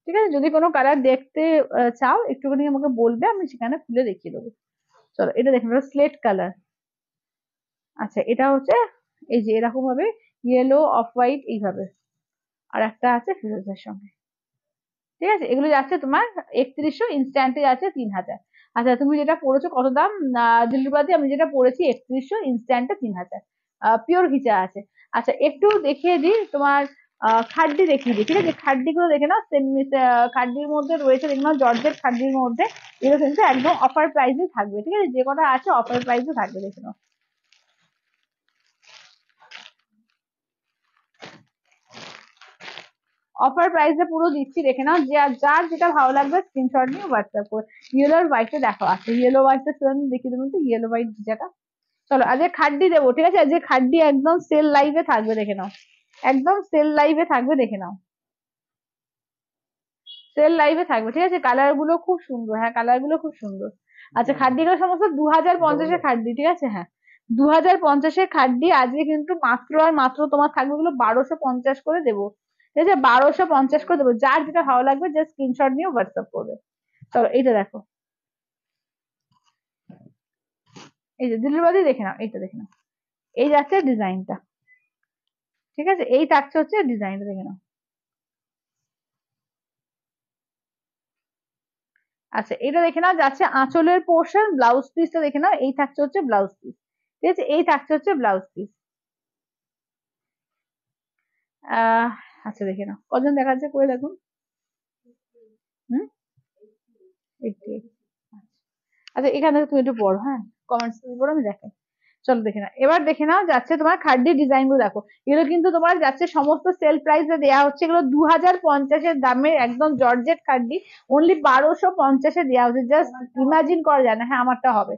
ঠিক আছে, যদি কোনো কালার দেখতে চাও একটুখানি আমাকে বলবে, আমি সেখানে খুলে দেখিয়ে দেবো। চলো এটা দেখুন, স্লেট কালার। আচ্ছা এটা হচ্ছে এই যে এরকম ভাবে ইয়েলো অফ হোয়াইট এইভাবে, আর একটা আছে ফিরোজের সঙ্গে। ঠিক আছে, এগুলো যাচ্ছে তোমার 3100, ইনস্ট্যান্টে যাচ্ছে 3000। আচ্ছা তুমি যেটা পড়েছো কত দাম? দিলরুবাতে আমি যেটা পড়েছি 3100, ইনস্ট্যান্টে 3000, পিওর ঘিচা আছে। আচ্ছা একটু দেখিয়ে দিই তোমার খাড্ডি দেখিয়ে দিই, ঠিক আছে, খাড্ডি গুলো দেখে নাও, খাড্ডির মধ্যে রয়েছে দেখে নাও, জর্জেট খাড্ডির মধ্যে, এগুলো কিন্তু একদম অফার প্রাইসে থাকবে, ঠিক আছে, যে কটা আছে অফার প্রাইসে থাকবে দেখে নাও। অফার প্রাইসে পুরো দিচ্ছি দেখে নাও, যে যার যেটা ভালো লাগবে স্ক্রিনশট নিয়ে হোয়াটসঅ্যাপ করে। ইয়েলো আর হোয়াইটে দেখো আছে, ইয়েলো হোয়াইটে দেখিয়ে দেবেন তো, ইয়েলো হোয়াইট যেটা। চলো আজকে খাড্ডি দেবো, ঠিক আছে, আজকে খাড্ডি একদম সেল লাইভে থাকবে দেখে নাও, একদম সেল লাইভে থাকবে দেখে নাও, সেল লাইভে থাকবে, ঠিক আছে, কালার গুলো খুব সুন্দর, হ্যাঁ কালার গুলো খুব সুন্দর। আচ্ছা খাড্ডিগুলো সমস্ত 2050-এর খাড্ডি, ঠিক আছে, হ্যাঁ 2050-এর খাড্ডি আজকে কিন্তু মাত্র আর মাত্র তোমার থাকবে গুলো 1250 করে দেবো, ঠিক আছে, 1250 করে দেবো, যার যেটা ভালো লাগবে জাস্ট স্ক্রিনশট নিয়ে হোয়াটসঅ্যাপ করবে। চলো এইটা দেখো, এই যে দিল্লির বাদে দেখে নাও, এইটা দেখে নাও, এই যাচ্ছে ডিজাইনটা, ঠিক আছে, এই থাকছে হচ্ছে ডিজাইনটা দেখে নাও। আচ্ছা এটা দেখে নাও যাচ্ছে আঁচলের পোর্শন, ব্লাউজ পিসটা দেখে নাও, এই থাকছে হচ্ছে ব্লাউজ পিস, ঠিক আছে, এই থাকছে হচ্ছে ব্লাউজ পিস। আহ আচ্ছা দেখে নাও কজন দেখা যাচ্ছে করে দেখুন। হুম, 88। আচ্ছা এখানে তুমি একটু পড়ো, হ্যাঁ কমেন্টস পড়ো, আমি দেখাই। চলো দেখে নাও, এবার দেখে নাও যাচ্ছে তোমার খাড্ডি ডিজাইন গুলো দেখো, এগুলো কিন্তু তোমার যাচ্ছে সমস্ত সেল প্রাইসে দেওয়া হচ্ছে, এগুলো 2050-এর দামের একদম জর্জেট খাড্ডি, অনলি 1250-এ দেওয়া হচ্ছে, জাস্ট ইমাজিন করা যায় না, হ্যাঁ আমারটা হবে।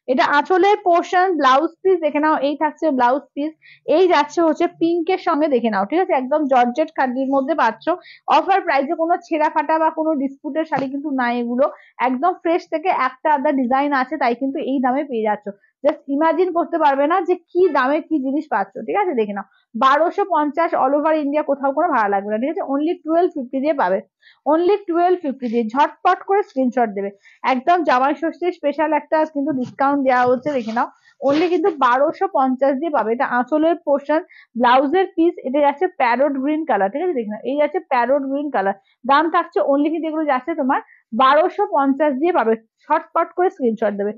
এটা আঁচলের পোর্শন, ব্লাউজ পিস দেখে নাও, এই থাকছে ব্লাউজ পিস, এই যাচ্ছে হচ্ছে পিঙ্কের সঙ্গে দেখে নাও, ঠিক আছে, একদম জর্জেট খাড্ডির মধ্যে পাচ্ছ, অফার প্রাইসে, কোনো ছেঁড়া ফাটা বা কোনো ডিসপুটের শাড়ি কিন্তু নাই এগুলো, একদম ফ্রেশ থেকে একটা আধা ডিজাইন আছে, তাই কিন্তু এই দামে পেয়ে যাচ্ছ, জাস্ট ইমাজিন করতে পারবে না যে কি দামে কি জিনিস পাচ্ছ, ঠিক আছে, দেখে নাও 1250 অল ওভার ইন্ডিয়া, কোথাও কোনো ভাড়া লাগবে না, ঠিক আছে, অনলি 1250 দিয়ে পাবে, অনলি 1250 দিয়ে, ঝটপট করে স্ক্রিনশট দেবে, একদম জামাই ষষ্ঠীর স্পেশাল একটা কিন্তু ডিসকাউন্ট দেওয়া হচ্ছে দেখে নাও, অনলি কিন্তু 1250 দিয়ে পাবে, এটা আঁচলের পোর্শন, ব্লাউজের পিস, এটা যাচ্ছে প্যারোট গ্রিন কালার, ঠিক আছে, দেখে নাও এই যাচ্ছে প্যারোট গ্রিন কালার, দাম থাকছে অনলি কিন্তু এগুলো যাচ্ছে তোমার 1250 দিয়ে পাবে, ছটপট করে স্ক্রিনশট দেবে।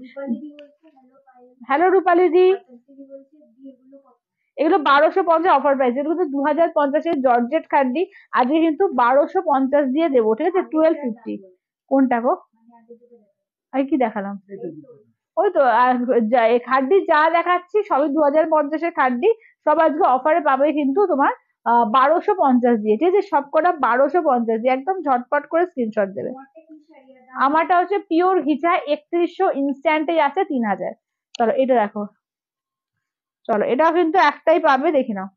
হ্যালো রূপালী দি, এগুলো 1250 অফার প্রাইস, এগুলো তো 2050-এর জর্জেট খাড্ডি, আজকে কিন্তু 1250 দিয়ে দেবো, ঠিক আছে, 1250। কোনটা গো? আর কি দেখালাম? ওই তো খাড্ডি যা দেখাচ্ছি সবই 2050-এর খাড্ডি, সব আজকে অফারে পাবে কিন্তু তোমার 1250 দিয়ে, ঠিক আছে, সবকটা 1250 দিয়ে, একদম ঝটপট করে স্ক্রিনশট দেবে। আমারটা হচ্ছে পিওর ঘিচা 3100, ইনস্ট্যান্টে আছে 3000। চলো এটা দেখো, চলো এটাও কিন্তু একটাই পাবে দেখে নাও,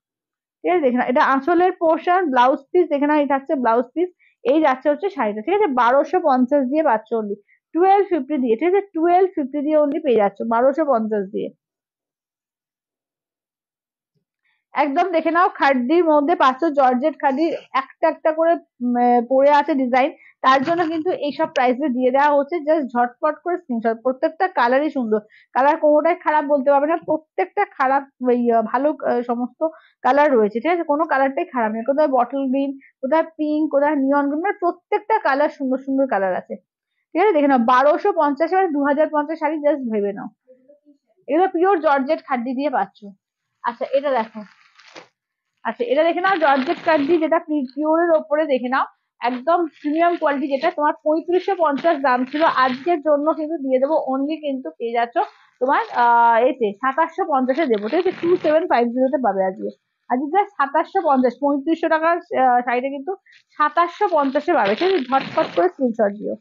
ঠিক আছে, দেখে নাও, এটা আঁচলের পোর্শন, ব্লাউজ পিস দেখে নাও, এই থাকছে ব্লাউজ পিস, এই যাচ্ছে হচ্ছে শাড়িটা, ঠিক আছে, 1250 দিয়ে পাচ্ছ অনলি, 1250 দিয়ে, ঠিক আছে, 1250 দিয়ে অনলি পেয়ে যাচ্ছ 1250 দিয়ে। একদম দেখে নাও, খাড্ডির মধ্যে পাচ্ছ, জর্জেট খাড্ডির একটা একটা করে পড়ে আছে ডিজাইন। তার জন্য কিন্তু এইসব প্রাইসে দিয়ে দেওয়া হচ্ছে, জাস্ট ঝটপট করে স্ক্রিনশট। প্রত্যেকটা কালারই সুন্দর, কালার কোনোটাই খারাপ বলতে পারবে না, প্রত্যেকটা খারাপ ভালো সমস্ত কালার রয়েছে, ঠিক আছে, কোনো কালারটাই খারাপ নেই। কোথায় বটল গ্রিন, কোথায় পিঙ্ক, কোথায় নিয়ন গ্রিন, মানে প্রত্যেকটা কালার সুন্দর সুন্দর কালার আছে, ঠিক আছে। দেখে নাও 1250 মানে 2050 শাড়ি, জাস্ট ভেবে নাও। এগুলো পিওর জর্জেট খাড্ডি দিয়ে পাচ্ছ। আচ্ছা এটা দেখো, আচ্ছা এটা দেখে নাও জর্জেট কার্ডি, যেটা পিওরের ওপরে, দেখে নাও একদম প্রিমিয়াম কোয়ালিটি, যেটা তোমার 3550 দাম ছিল, আজকের জন্য কিন্তু দিয়ে দেবো অনলি, কিন্তু পেয়ে যাচ্ছ তোমার এতে 2750-এ দেবো, ঠিক আছে, 2750-তে পাবে আজকে। আজকে জাস্ট 2750, 3500 টাকার শাড়িটা কিন্তু 2750-এ পাবে, ঠিক আছে, ঝটপট করে স্ক্রিনশট দিও।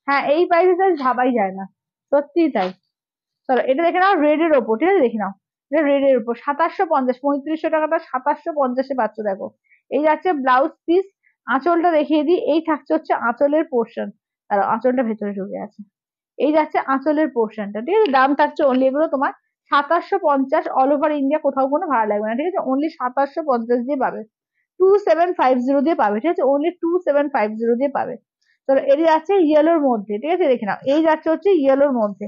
হ্যাঁ এই প্রাইসে জাস্ট ভাবাই যায় না, সত্যিই তাই। চলো এটা দেখে নাও রেড এর ওপর, ঠিক আছে, দেখে নাও এটা রেড এর ওপর 2750, 3500 টাকাটা 2750-এ পাচ্ছ। দেখো এই যাচ্ছে ব্লাউজ পিস, আঁচলটা দেখিয়ে দিই, এই থাকছে হচ্ছে আঁচলের পোর্শন, আর আঁচলটা ভেতরে ঢুকে আছে, এই যাচ্ছে আঁচলের পোর্শনটা, ঠিক আছে। দাম থাকছে অনলি এগুলো তোমার 2750, অল ওভার ইন্ডিয়া, কোথাও কোনো ভাড়া লাগবে না, ঠিক আছে, অনলি 2750 দিয়ে পাবে, 2750 দিয়ে পাবে, ঠিক আছে, অনলি 2750 দিয়ে পাবে। চলো এর যাচ্ছে ইয়েলোর মধ্যে, ঠিক আছে, দেখে নাও এই যাচ্ছে হচ্ছে ইয়েলোর মধ্যে,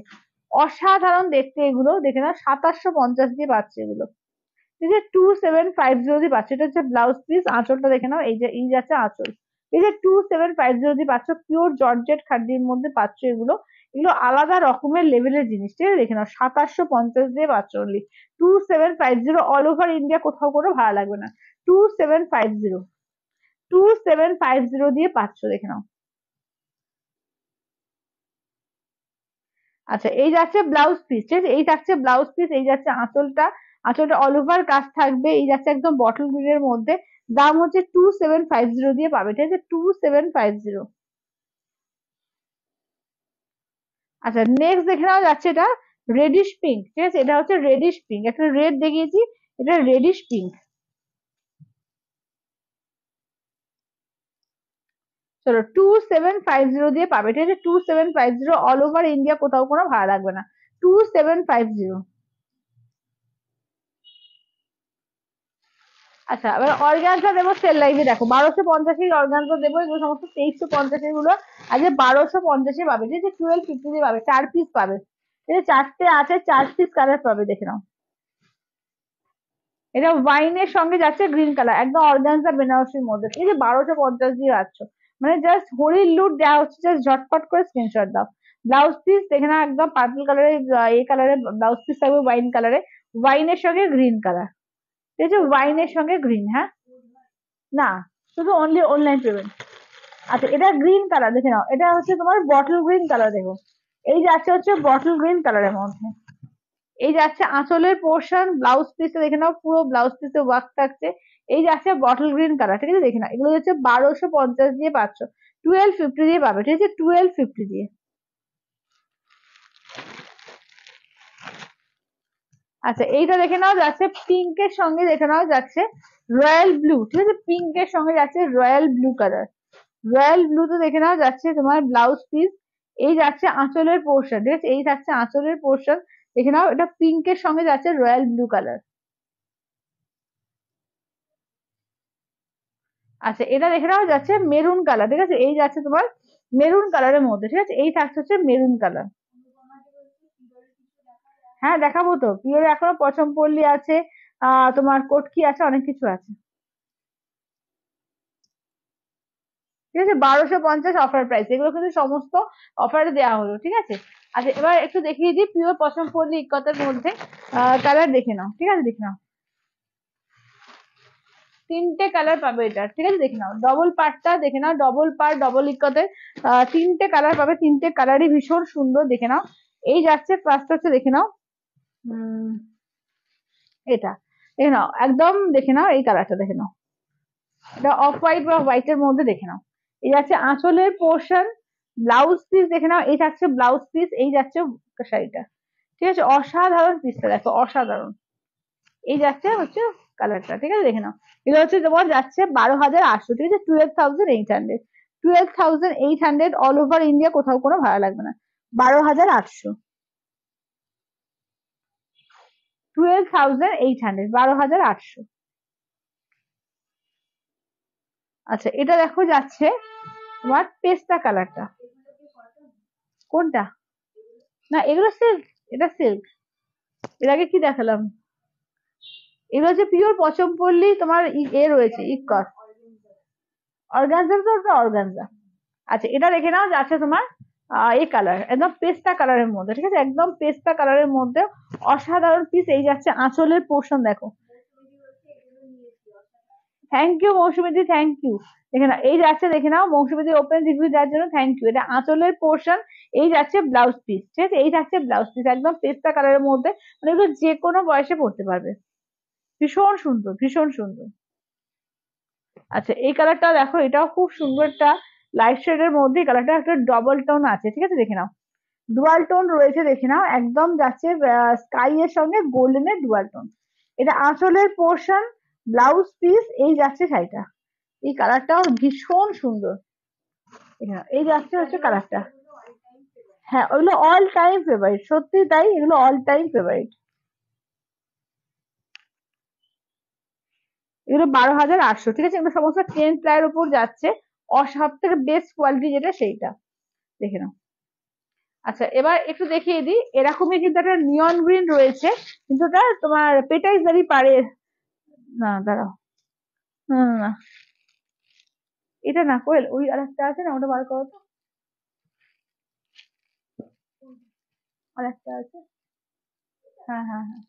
অসাধারণ দেখতে এগুলো, দেখে নাও 2750 দিয়ে পাচ্ছে এগুলো, ঠিক আছে, 2750 দিয়ে পাচ্ছে। এটা হচ্ছে ব্লাউজ পিস, আঁচলটা দেখে নাও, এই যে এই যাচ্ছে আঁচল, এই যে 2750 দিয়ে পাচ্ছ, পিওর জর্জেট খাড্ডির মধ্যে পাচ্ছ এগুলো। এগুলো আলাদা রকমের লেভেলের জিনিস, ঠিক আছে, দেখে নাও 2750 দিয়ে পাচ্ছ অনলি, 2750, অল ওভার ইন্ডিয়া, কোথাও কোনো ভাড়া লাগবে না, 2750, 2750 দিয়ে পাচ্ছ, দেখে নাও। আচ্ছা এই যাচ্ছে ব্লাউজ পিস, ঠিক আছে, এই থাকছে ব্লাউজ পিস, এই যাচ্ছে আঁচলটা, আঁচলটা অল ওভার কাজ থাকবে, এই যাচ্ছে একদম বটল গ্রিনের মধ্যে, দাম হচ্ছে 2750 দিয়ে পাবে, ঠিক আছে, 2750। আচ্ছা নেক্সট দেখে নাও যাচ্ছে এটা রেডিশ পিঙ্ক, ঠিক আছে, এটা হচ্ছে রেডিশ পিঙ্ক, একটা রেড দেখিয়েছি, এটা রেডিশ পিঙ্ক। চলো 2750 দিয়ে পাবে, ঠিক আছে, 2750, অল ওভার ইন্ডিয়া, কোথাও কোনো ভাড়া লাগবে না, 2750। আচ্ছা এবার অর্গানজা দেবো সেল লাইভে, দেখো 1250 অর্গানজা দেবো, এগুলো সমস্ত 2350 গুলো আজকে 1250 পাবে, ঠিক আছে, 1250 দিয়ে পাবে, 4 পিস পাবে, ঠিক আছে, চারটে আছে, 4 পিস কালার পাবে, দেখে নাও। এটা ওয়াইনের সঙ্গে যাচ্ছে গ্রিন কালার, একদম অর্গানজা বেনারসির মধ্যে, ঠিক আছে, 1250 দিয়ে পাচ্ছ, মানে জাস্ট হরির লুট দেওয়া হচ্ছে, জাস্ট ঝটপট করে স্ক্রিনশট দাও। ব্লাউজ পিস দেখে নাও, একদম পার্পল কালারের, এই কালারের ব্লাউজ পিস থাকবে, ওয়াইন কালারে, ওয়াইনের সঙ্গে গ্রিন কালার, ঠিক আছে, ওয়াইনের সঙ্গে গ্রিন, হ্যাঁ, না শুধু অনলি অনলাইন পেমেন্ট। আচ্ছা এটা গ্রিন কালার দেখে নাও, এটা হচ্ছে তোমার বটল গ্রিন কালার, দেখো এই যাচ্ছে হচ্ছে বটল গ্রিন কালারের মধ্যে, এই যাচ্ছে আঁচলের পোর্শন, ব্লাউজ পিসে দেখে নাও পুরো ব্লাউজ পিসে ওয়ার্ক থাকছে, এই যাচ্ছে বটল গ্রিন কালার, ঠিক আছে, দেখে নাও এগুলো হচ্ছে 1250 দিয়ে পাচ্ছ, 1250 দিয়ে পাবে, ঠিক আছে, 1250 দিয়ে। আচ্ছা এইটা দেখে নাও যাচ্ছে পিঙ্কের সঙ্গে, দেখে নাও যাচ্ছে রয়্যাল ব্লু, ঠিক আছে, পিঙ্কের সঙ্গে যাচ্ছে royal blue colour, royal blue তো দেখে নাও যাচ্ছে তোমার ব্লাউজ পিস, এই যাচ্ছে আঁচলের পোর্শন, ঠিক আছে, এই থাকছে আঁচলের পোর্শন, দেখে নাও এটা পিঙ্কের সঙ্গে যাচ্ছে রয়্যাল ব্লু কালার। আচ্ছা এটা দেখে নাও যাচ্ছে মেরুন কালার, ঠিক আছে, এই যাচ্ছে তোমার মেরুন কালারের মধ্যে, ঠিক আছে, এই থাকছে হচ্ছে মেরুন কালার। হ্যাঁ দেখাবো তো, পিওর এখনো পছন্দ পল্লী আছে, তোমার কটকি আছে, অনেক কিছু আছে, ঠিক আছে, 1250 অফার প্রাইস, এগুলো কিন্তু সমস্ত অফারে দেওয়া হলো, ঠিক আছে। আচ্ছা এবার একটু দেখিয়ে দিই পিওর পছন্দ পল্লী ইক্কতের মধ্যে কালার দেখে নাও, ঠিক আছে, দেখে নাও তিনটে কালার পাবে এটা, ঠিক আছে, দেখে নাও ডবল পার্টটা দেখে নাও, ডবল পার ডবল ইক্কতের তিনটে কালার পাবে, তিনটে কালারই ভীষণ সুন্দর, দেখে নাও এই যাচ্ছে ফার্স্ট হচ্ছে, দেখে নাও উম এটা দেখে নাও, একদম দেখে নাও এই কালারটা দেখে নাও, এটা অফ হোয়াইট বা হোয়াইটের মধ্যে, দেখে নাও এই যাচ্ছে আঁচলের পোর্শন, ব্লাউজ পিস দেখে নাও, এই থাকছে ব্লাউজ পিস, এই যাচ্ছে শাড়িটা, ঠিক আছে, অসাধারণ পিসটা দেখো, অসাধারণ, এই যাচ্ছে হচ্ছে কালারটা, ঠিক আছে, দেখে নাও এটা হচ্ছে তোমার যাচ্ছে 12,800, ঠিক আছে, 12,800, 12,800 অল ওভার ইন্ডিয়া, কোথাও কোনো ভাড়া লাগবে না, 12,800, 12,800, 12,800। আচ্ছা এটা দেখো যাচ্ছে তোমার পেস্তা কালারটা। কোনটা? না এগুলো সিল্ক, এটা সিল্ক। এর আগে কি দেখালাম? এগুলো হচ্ছে পিওর পচমপল্লী, তোমার এ রয়েছে ইকস অর্গানজা, তো ওটা অর্গানজা। আচ্ছা এটা দেখে নাও যাচ্ছে তোমার এই কালার একদম পেস্তা কালারের মধ্যে, ঠিক আছে, একদম পেস্তা কালারের মধ্যে অসাধারণ পিস। এই যাচ্ছে আঁচলের পোর্শন দেখো। থ্যাংক ইউ মৌসুমীদি, থ্যাংক ইউ। দেখে নাও এই যাচ্ছে, দেখে নাও মৌসুমীদি ওপেন রিভিউ দেওয়ার জন্য থ্যাংক ইউ। এটা আঁচলের পোর্শন, এই যাচ্ছে ব্লাউজ পিস, ঠিক আছে, এই যাচ্ছে ব্লাউজ পিস একদম পেস্তা কালারের মধ্যে, মানে এগুলো যে কোনো বয়সে পড়তে পারবে। ভীষণ সুন্দর, ভীষণ সুন্দর। আচ্ছা এই কালারটা দেখো, এটাও খুব সুন্দর একটা লাইট শেডের মধ্যে। কালারটা একটা ডবল টোন আছে, ঠিক আছে, দেখে নাও ডুয়াল টোন রয়েছে, দেখে নাও একদম যাচ্ছে স্কাই এর সঙ্গে গোল্ডেনের ডুয়াল টোন। এটা আঁচলের পোর্শন, ব্লাউজ পিস, এই যাচ্ছে শাড়িটা। এই কালারটাও ভীষণ সুন্দর। এই যাচ্ছে হচ্ছে কালারটা। হ্যাঁ ওইগুলো অল টাইম ফেভারিট, সত্যি তাই, এগুলো অল টাইম ফেভারিট। এগুলো 12,800, ঠিক আছে, এগুলো সমস্ত 10 প্লাইয়ের উপর যাচ্ছে। সব থেকে বেস্ট কোয়ালিটি যেটা সেইটা, দেখে নাও। আচ্ছা এবার একটু দেখিয়ে দিই, এরকমই কিন্তু একটা নিয়ন গ্রিন রয়েছে, কিন্তু ওটা তোমার পেটাইজারি পারে। না দাঁড়াও, না না না, এটা না কোয়েল, ওই আরেকটা আছে না, ওটা বার করো তো। আরেকটা আছে, হ্যাঁ হ্যাঁ হ্যাঁ,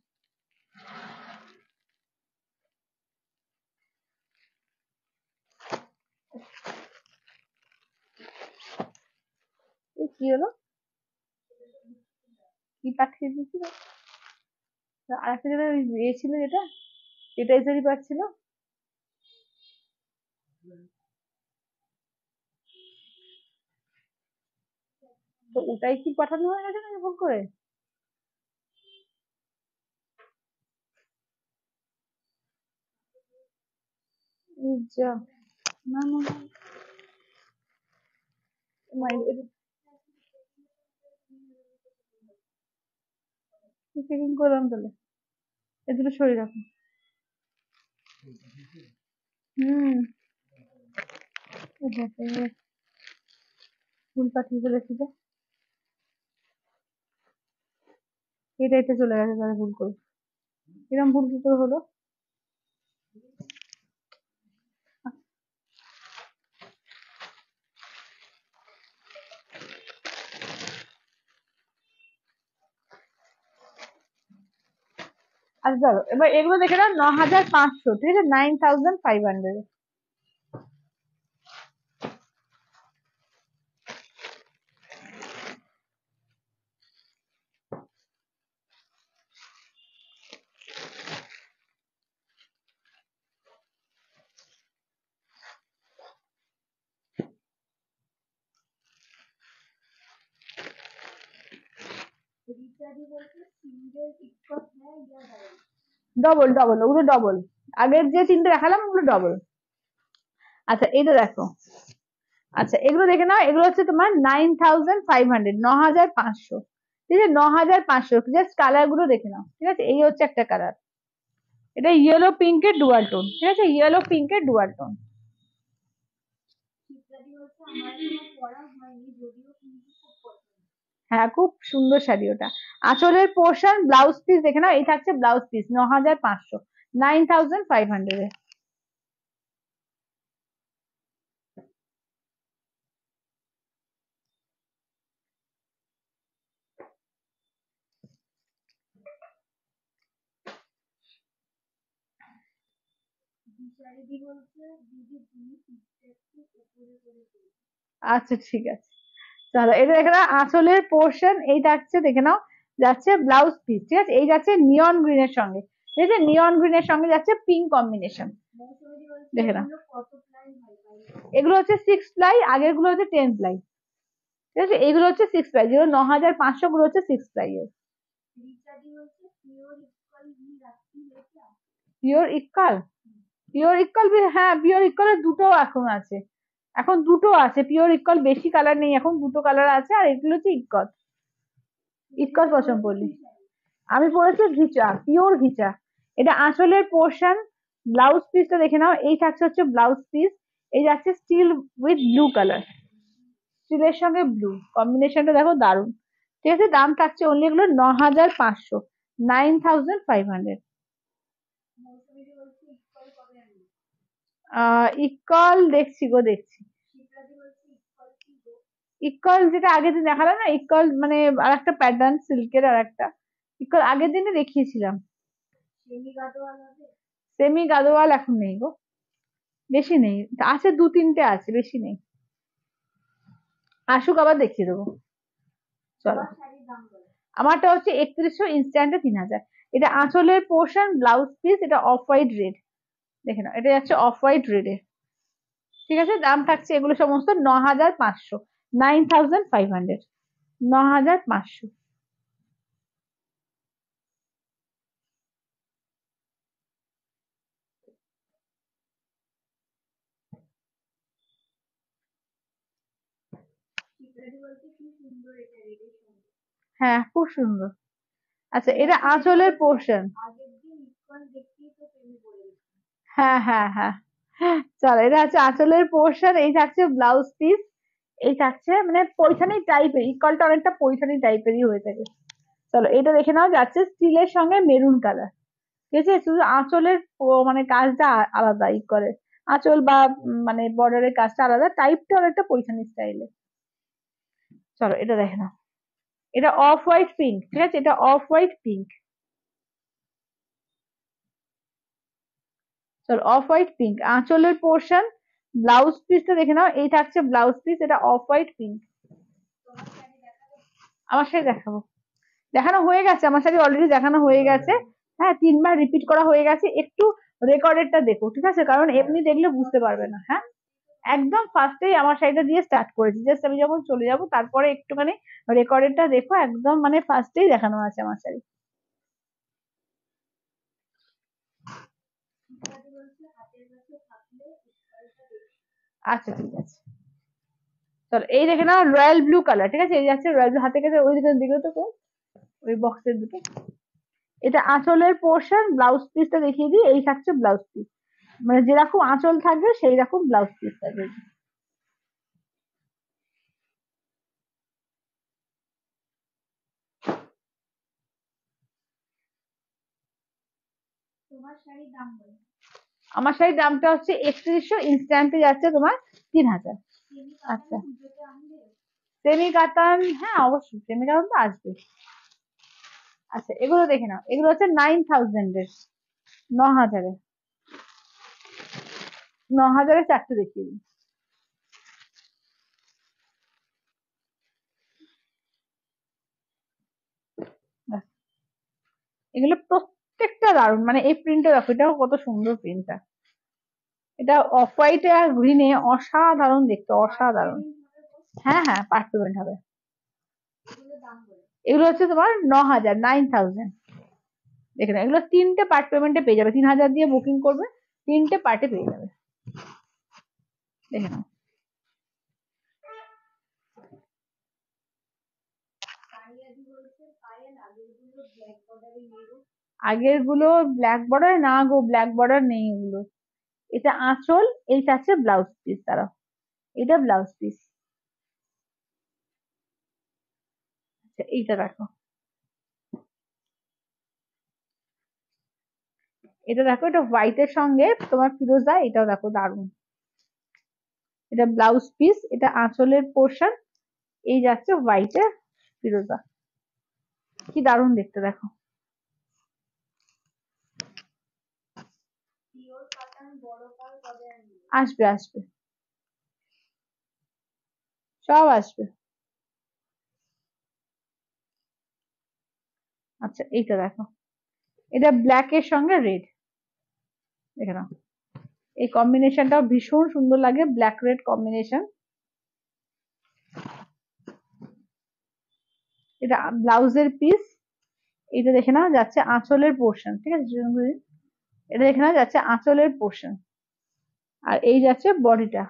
এই কি হলো, কি পাঠিয়ে দিয়েছিল? আরেকটা যেটা ইয়ে ছিল, যেটা পেটাইজারি পাচ্ছিল, তো ওটাই কি পাঠানো হয়ে গেছে নাকি ভুল করে? যা, না না না, চেকিং করলাম তাহলে, এ দুটো সরিয়ে রাখো। হুম, ভুল পাঠিয়ে ফেলেছি তো, এটা এটা চলে গেছে তাহলে ভুল করে। এরকম ভুল কি করে হলো? আচ্ছা চলো এবার এগুলো দেখে নাও, 9,500, ঠিক আছে, 9,500। ডবল ডবল, ওগুলো ডবল, আগের যে তিনটে দেখালাম ওগুলো ডবল। আচ্ছা এইটা দেখো, আচ্ছা এগুলো দেখে নাও, এগুলো হচ্ছে তোমার 9,500, 9,500, ঠিক আছে, 9,500। জাস্ট কালার গুলো দেখে নাও, ঠিক আছে, এই হচ্ছে একটা কালার, এটা ইয়েলো পিঙ্কের ডুয়াল টোন, ঠিক আছে, ইয়েলো পিঙ্কের ডুয়াল টোন। হ্যাঁ খুব সুন্দর শাড়ি ওটা। আঁচলের পোর্শন, ব্লাউজ পিস দেখে নাও, এই থাকছে ব্লাউজ পিস, 9,500, 9,500 এ। আচ্ছা ঠিক আছে, চলো এটা দেখে নাও, আঁচলের পোর্শন এই থাকছে, দেখে নাও যাচ্ছে ব্লাউজ পিস, ঠিক আছে, এই যাচ্ছে নিয়ন গ্রিন এর সঙ্গে, ঠিক আছে, নিয়ন গ্রিন এর সঙ্গে যাচ্ছে পিঙ্ক কম্বিনেশন, দেখে নাও। এগুলো হচ্ছে 6 প্লাই, আগের গুলো হচ্ছে 10 প্লাই, ঠিক আছে, এইগুলো হচ্ছে 6 প্লাই, যেগুলো 9,500, গুলো হচ্ছে 6 প্লাই এর। পিওর ইক্কাল, পিওর ইক্কাল, হ্যাঁ পিওর ইক্কালের দুটো এখন আছে, এখন দুটো আছে পিওর ইক্কাল, বেশি কালার নেই এখন, দুটো কালার আছে, আর এগুলো হচ্ছে ইক্কত, ইক্কত পছন্দ করলি। আমি পরেছি ঘিচা, পিওর ঘিচা। এটা আঁচলের পোর্শন। ব্লাউজ পিসটা দেখে নাও, এই থাকছে হচ্ছে ব্লাউজ পিস। এই যাচ্ছে স্টিল উইথ ব্লু কালার, স্টিলের সঙ্গে ব্লু কম্বিনেশনটা দেখো দারুন। ঠিক আছে, দাম থাকছে অনলি এগুলো 9,500, 9,500। ইকল দেখছি গো, দেখছি। ইকল যেটা আগের দিন দেখালাম না, ইকল মানে আর একটা প্যাটার্ন সিল্কের, আর একটা ইকল আগের দিনে দেখিয়েছিলাম। সেমি গাদোয়াল এখন নেই গো, বেশি নেই, আছে 2-3টে আছে, বেশি নেই। আসুক আবার দেখিয়ে দেবো। চলো, আমারটা হচ্ছে 3100, ইনস্ট্যান্টে 3,000। এটা আঁচলের পোর্শন, ব্লাউজ পিস, এটা অফ হোয়াইট রেড। দেখে নাও, এটা যাচ্ছে অফ হোয়াইট রেডে। ঠিক আছে, দাম থাকছে এগুলো সমস্ত 9,500, 9,500, 9,500। হ্যাঁ, খুব সুন্দর। আচ্ছা, এটা আঁচলের পোর্শন। হ্যাঁ হ্যাঁ হ্যাঁ, চলো, এটা হচ্ছে আঁচলের পোর্শন, এই থাকছে ব্লাউজ পিস, এই থাকছে মানে পৈঠানি টাইপের, ইকলটা অনেকটা পৈঠানি টাইপেরই হয়ে থাকে। চলো, এটা দেখে নাও, যাচ্ছে স্টিলের সঙ্গে মেরুন কালার। ঠিক আছে, শুধু আঁচলের মানে কাজটা আলাদা ইকলের, আঁচল বা মানে বর্ডারের কাজটা আলাদা, টাইপটা অনেকটা পৈঠানি স্টাইলে। চলো, এটা দেখে নাও, এটা অফ হোয়াইট পিঙ্ক। ঠিক আছে, এটা অফ হোয়াইট পিঙ্ক। চলো, অফ হোয়াইট পিঙ্ক আঁচলের পোর্শন, ব্লাউজ পিসটা দেখে নাও, এই থাকছে ব্লাউজ পিস, এটা অফ হোয়াইট পিঙ্ক। আমার শাড়ি দেখাবো, দেখানো হয়ে গেছে, আমার শাড়ি অলরেডি দেখানো হয়ে গেছে। হ্যাঁ, 3বার রিপিট করা হয়ে গেছে, একটু রেকর্ডেডটা দেখো, ঠিক আছে, কারণ এমনি দেখলে বুঝতে পারবে না। হ্যাঁ, একদম ফার্স্টেই আমার শাড়িটা দিয়ে স্টার্ট করেছি, জাস্ট আমি যখন চলে যাব তারপরে একটুখানি রেকর্ডেডটা দেখো, একদম মানে ফার্স্টেই দেখানো আছে আমার শাড়ি। আচ্ছা, ঠিক আছে। চলো, এই দেখে নাও, রয়্যাল ব্লু কালার। ঠিক আছে, এই যাচ্ছে রয়্যাল ব্লু, হাতে কাছে ওই দিকে তো কই, ওই বক্সের দিকে। এটা আঁচলের পোর্শন, ব্লাউজ পিসটা দেখিয়ে দিই, এই থাকছে ব্লাউজ পিস, মানে যেরকম আঁচল থাকবে সেই রকম ব্লাউজ পিস থাকবে। আমার শাড়ির দামটা হচ্ছে 3100, ইনস্ট্যান্টে যাচ্ছে তোমার 3,000। আচ্ছা, সেমি কাতান, হ্যাঁ অবশ্যই সেমি কাতান তো আসবে। আচ্ছা, এগুলো দেখে নাও, এগুলো হচ্ছে 9,000 এর, 9,000-এ, 9,000-এ চারটে দেখিয়ে দিই। ব্যাস, এগুলো প্রত্যেকটা দারুণ, মানে এই প্রিন্টটা দেখো, এটাও কত সুন্দর প্রিন্টটা। এটা অফ হোয়াইট আর গ্রিনে অসাধারণ দেখতে, অসাধারণ। হ্যাঁ হ্যাঁ, পার্ট পেমেন্ট হবে। এগুলো হচ্ছে তোমার 9,000, 9,000। দেখে নাও, এগুলো 3টে পার্ট পেমেন্টে পেয়ে যাবে, 3,000 দিয়ে বুকিং করবে, 3টে পার্টে পেয়ে যাবে। দেখে নাও, আগের গুলো ব্ল্যাক বর্ডার না গো, ব্ল্যাক বর্ডার নেই এগুলো। এটা আঁচল, এইটা আছে ব্লাউজ পিস, তারা এটা ব্লাউজ পিস। আচ্ছা, এইটা দেখো, এটা দেখো, এটা হোয়াইটের সঙ্গে তোমার ফিরোজা, এটাও দেখো দারুন। এটা ব্লাউজ পিস, এটা আঁচলের পোর্শন, এই যাচ্ছে হোয়াইটের ফিরোজা, কি দারুন দেখতে দেখো। আসবে আসবে, সব আসবে। আচ্ছা, এইটা দেখো, এটা ব্ল্যাক এর সঙ্গে রেড, দেখে নাও, এই কম্বিনেশনটাও ভীষণ সুন্দর লাগে, ব্ল্যাক রেড কম্বিনেশন। এটা ব্লাউজের পিস, এটা দেখে নাও যাচ্ছে আঁচলের পোর্শন। ঠিক আছে, এটা দেখে নাও যাচ্ছে আঁচলের পোর্শন, আর এই যাচ্ছে বডিটা,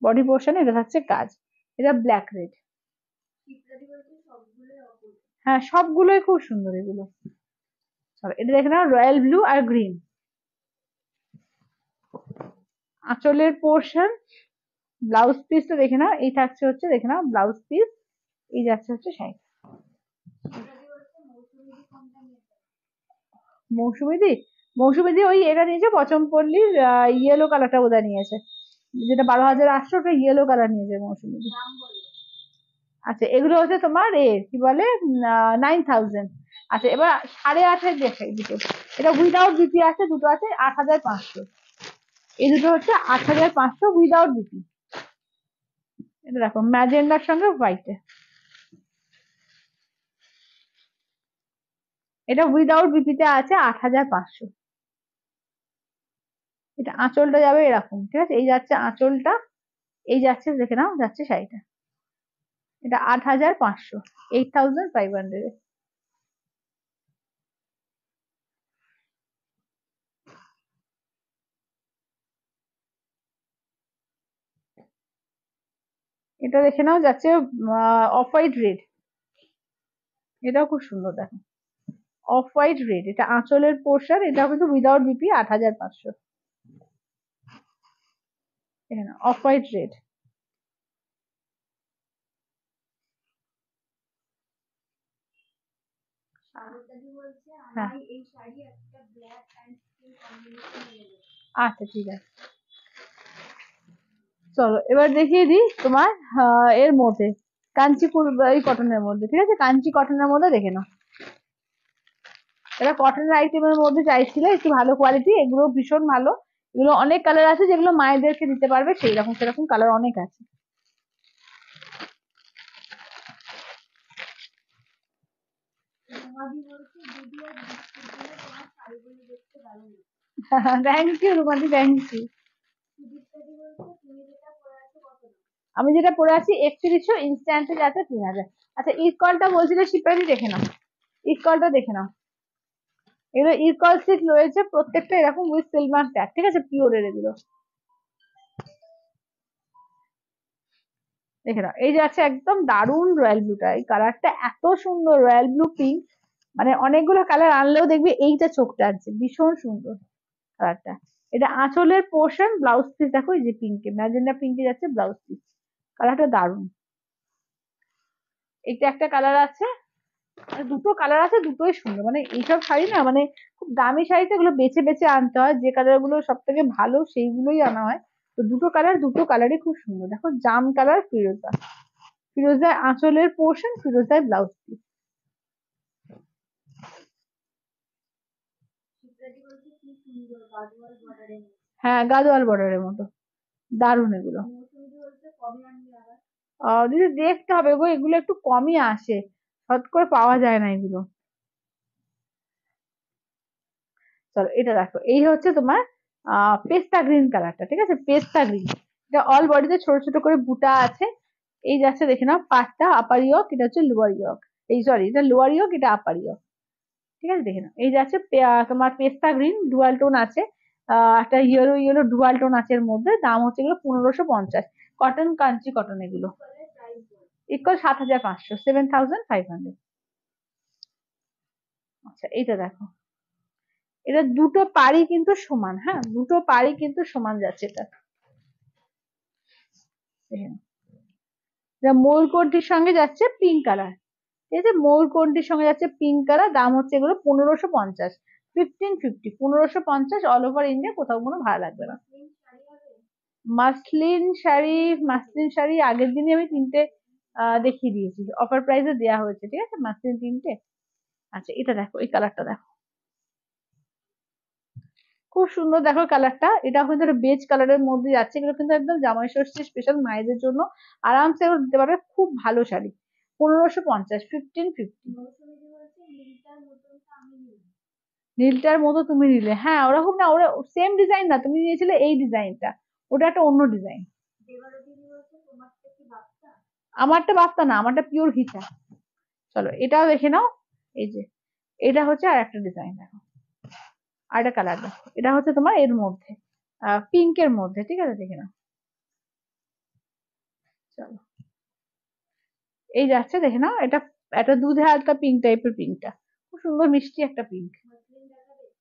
বডি পোর্শন, এটা থাকছে কাজ। এটা ব্ল্যাক রেড। হ্যাঁ সবগুলোই খুব সুন্দর এগুলো। চলো এটা দেখে নাও, রয়্যাল ব্লু আর গ্রিন। আঁচলের পোর্শন, ব্লাউজ পিসটা দেখে নাও, এই থাকছে হচ্ছে দেখে নাও ব্লাউজ পিস, এই যাচ্ছে হচ্ছে শাড়ি। মৌসুমীদি, মৌসুমীদি ওই এটা নিয়েছে পচমপল্লির ইয়েলো কালারটা বোধহয় নিয়েছে, যেটা 12,800, ওটা ইয়েলো কালার নিয়েছে মৌসুমীদি। আচ্ছা এগুলো হচ্ছে তোমার কি বলে 9,000। আচ্ছা এবার 8,500 দেখাই দুটো, এটা উইদাউট বিপি আছে, দুটো আছে 8,500। এই দুটো হচ্ছে 8,500 উইদাউট বিপি। এটা দেখো ম্যাজেন্ডার সঙ্গে হোয়াইটে, এটা উইদাউট বিপিতে আছে 8,500। এটা আঁচলটা যাবে এরকম, ঠিক আছে, এই যাচ্ছে আঁচলটা, এই যাচ্ছে দেখে নাও যাচ্ছে শাড়িটা। এটা 8,500, 8,500। এটা দেখে নাও যাচ্ছে অফ হোয়াইট রেড, এটাও খুব সুন্দর দেখো, অফ হোয়াইট রেড, এটা আঁচলের পোর্শন, এটা কিন্তু উইদাউট বিপি 8,500। এখানে অফ হোয়াইট রেড। হ্যাঁ আচ্ছা ঠিক আছে। চলো এবার দেখিয়ে দিই তোমার এর মধ্যে কাঞ্চিপুর এই কটনের মধ্যে, ঠিক আছে, কাঞ্চি কটনের মধ্যে দেখে নাও। এটা কটনের আইটেমের মধ্যে চাইছিলে একটু ভালো কোয়ালিটি, এগুলো ভীষণ ভালো, এগুলো অনেক কালার আছে যেগুলো মায়েদেরকে দিতে পারবে, সেই রকম সেরকম কালার অনেক আছে। থ্যাংক ইউ রুমাদি, থ্যাংক ইউ। আমি যেটা পরে আছি 3100, ইনস্ট্যান্টে যাচ্ছে 3,000। আচ্ছা ইস্কলটা বলছিল শিপ্রাদি, দেখে নাও ইস্কলটা দেখে নাও, এগুলো ইস্কল সিট রয়েছে প্রত্যেকটা এরকম উইথ সিলভার ট্যাগ, ঠিক আছে, পিওরের এগুলো। দেখে নাও এই যে আছে একদম দারুন রয়্যাল ব্লুটা, এই কালারটা এত সুন্দর, রয়্যাল ব্লু পিঙ্ক, মানে অনেকগুলো কালার আনলেও দেখবি এইটা চোখ টানছে, ভীষণ সুন্দর কালারটা। এটা আঁচলের পোর্শন, ব্লাউজ পিস দেখো এই যে পিঙ্কে, ম্যাজেন্ডা পিঙ্কে যাচ্ছে ব্লাউজ পিস, কালারটা দারুন। এটা একটা কালার আছে, আর দুটো কালার আছে, দুটোই সুন্দর, মানে এইসব শাড়ি না মানে খুব দামি শাড়িতে এগুলো বেছে বেছে আনতে হয়, যে কালার গুলো সব থেকে ভালো সেইগুলোই আনা হয়। তো দুটো কালার, দুটো কালারই খুব সুন্দর, দেখো জাম কালার ফিরোজা, ফিরোজায় আঁচলের পোর্শন, ফিরোজায় ব্লাউজ পিস। হ্যাঁ গাদোয়াল বর্ডারের মতো, দারুন এগুলো। দিদি দেখতে হবে গো, এগুলো একটু কমই আসে, হট করে পাওয়া যায় না এগুলো। চলো এটা দেখো, এই হচ্ছে তোমার পেস্তা গ্রিন কালারটা, ঠিক আছে, পেস্তা গ্রিন, এটা অল বডিতে ছোট ছোট করে বুটা আছে, এই যাচ্ছে দেখে নাও পাটটা আপার ইয়ক, এটা হচ্ছে লোয়ার ইয়ক, এই সরি এটা লোয়ার ইয়ক, এটা আপার ইয়ক, ঠিক আছে, দেখে নাও এই যাচ্ছে তোমার পেস্তা গ্রিন ডুয়াল টোন আছে, একটা ইয়েলো ইয়েলো ডুয়াল টোন আছে এর মধ্যে, দাম হচ্ছে এগুলো 1,550, কটন কাঞ্চি কটন এগুলো, ইকুয়াল 7,500, 7,500। আচ্ছা এইটা দেখো, এটা দুটো পাড়ি কিন্তু সমান, হ্যাঁ দুটো পাড়ি কিন্তু সমান যাচ্ছে এটা, দেখে নাও। এটা ময়ূরকণ্ঠীর সঙ্গে যাচ্ছে পিঙ্ক কালার, ঠিক আছে, ময়ূরকণ্ঠীর সঙ্গে যাচ্ছে পিঙ্ক কালার, দাম হচ্ছে এগুলো 1,550, 1550, 1,550 অল ওভার ইন্ডিয়া, কোথাও কোনো ভাড়া লাগবে না। মাসলিন শাড়ি, মাসলিন শাড়ি আগের দিনই আমি তিনটে দেখিয়ে দিয়েছি, অফার প্রাইসে দেওয়া হয়েছে, ঠিক আছে, মাসলিন তিনটে। আচ্ছা এটা দেখো, এই কালারটা দেখো, খুব সুন্দর দেখো কালারটা, এটা কিন্তু একটা বেজ কালারের মধ্যে যাচ্ছে, এগুলো কিন্তু একদম জামাই ষষ্ঠী স্পেশাল মায়েদের জন্য আরামসে এগুলো দিতে পারবে, খুব ভালো শাড়ি, 1,550, 1550। নীলটার মতো তুমি নিলে, হ্যাঁ ওরকম না, ওরা সেম ডিজাইন না, তুমি নিয়েছিলে এই ডিজাইনটা, ওটা একটা অন্য ডিজাইন। আমারটা বাস্তা না, আমারটা পিওর ঘিচা। চলো এটাও দেখে নাও, এই যে এটা হচ্ছে আর একটা ডিজাইন দেখো, আর একটা কালার দেখো, এটা হচ্ছে তোমার এর মধ্যে পিঙ্কের মধ্যে, ঠিক আছে, দেখে নাও। চলো এই যাচ্ছে দেখে নাও, এটা একটা দুধে হালকা পিঙ্ক টাইপের পিঙ্কটা, খুব সুন্দর মিষ্টি একটা পিঙ্ক।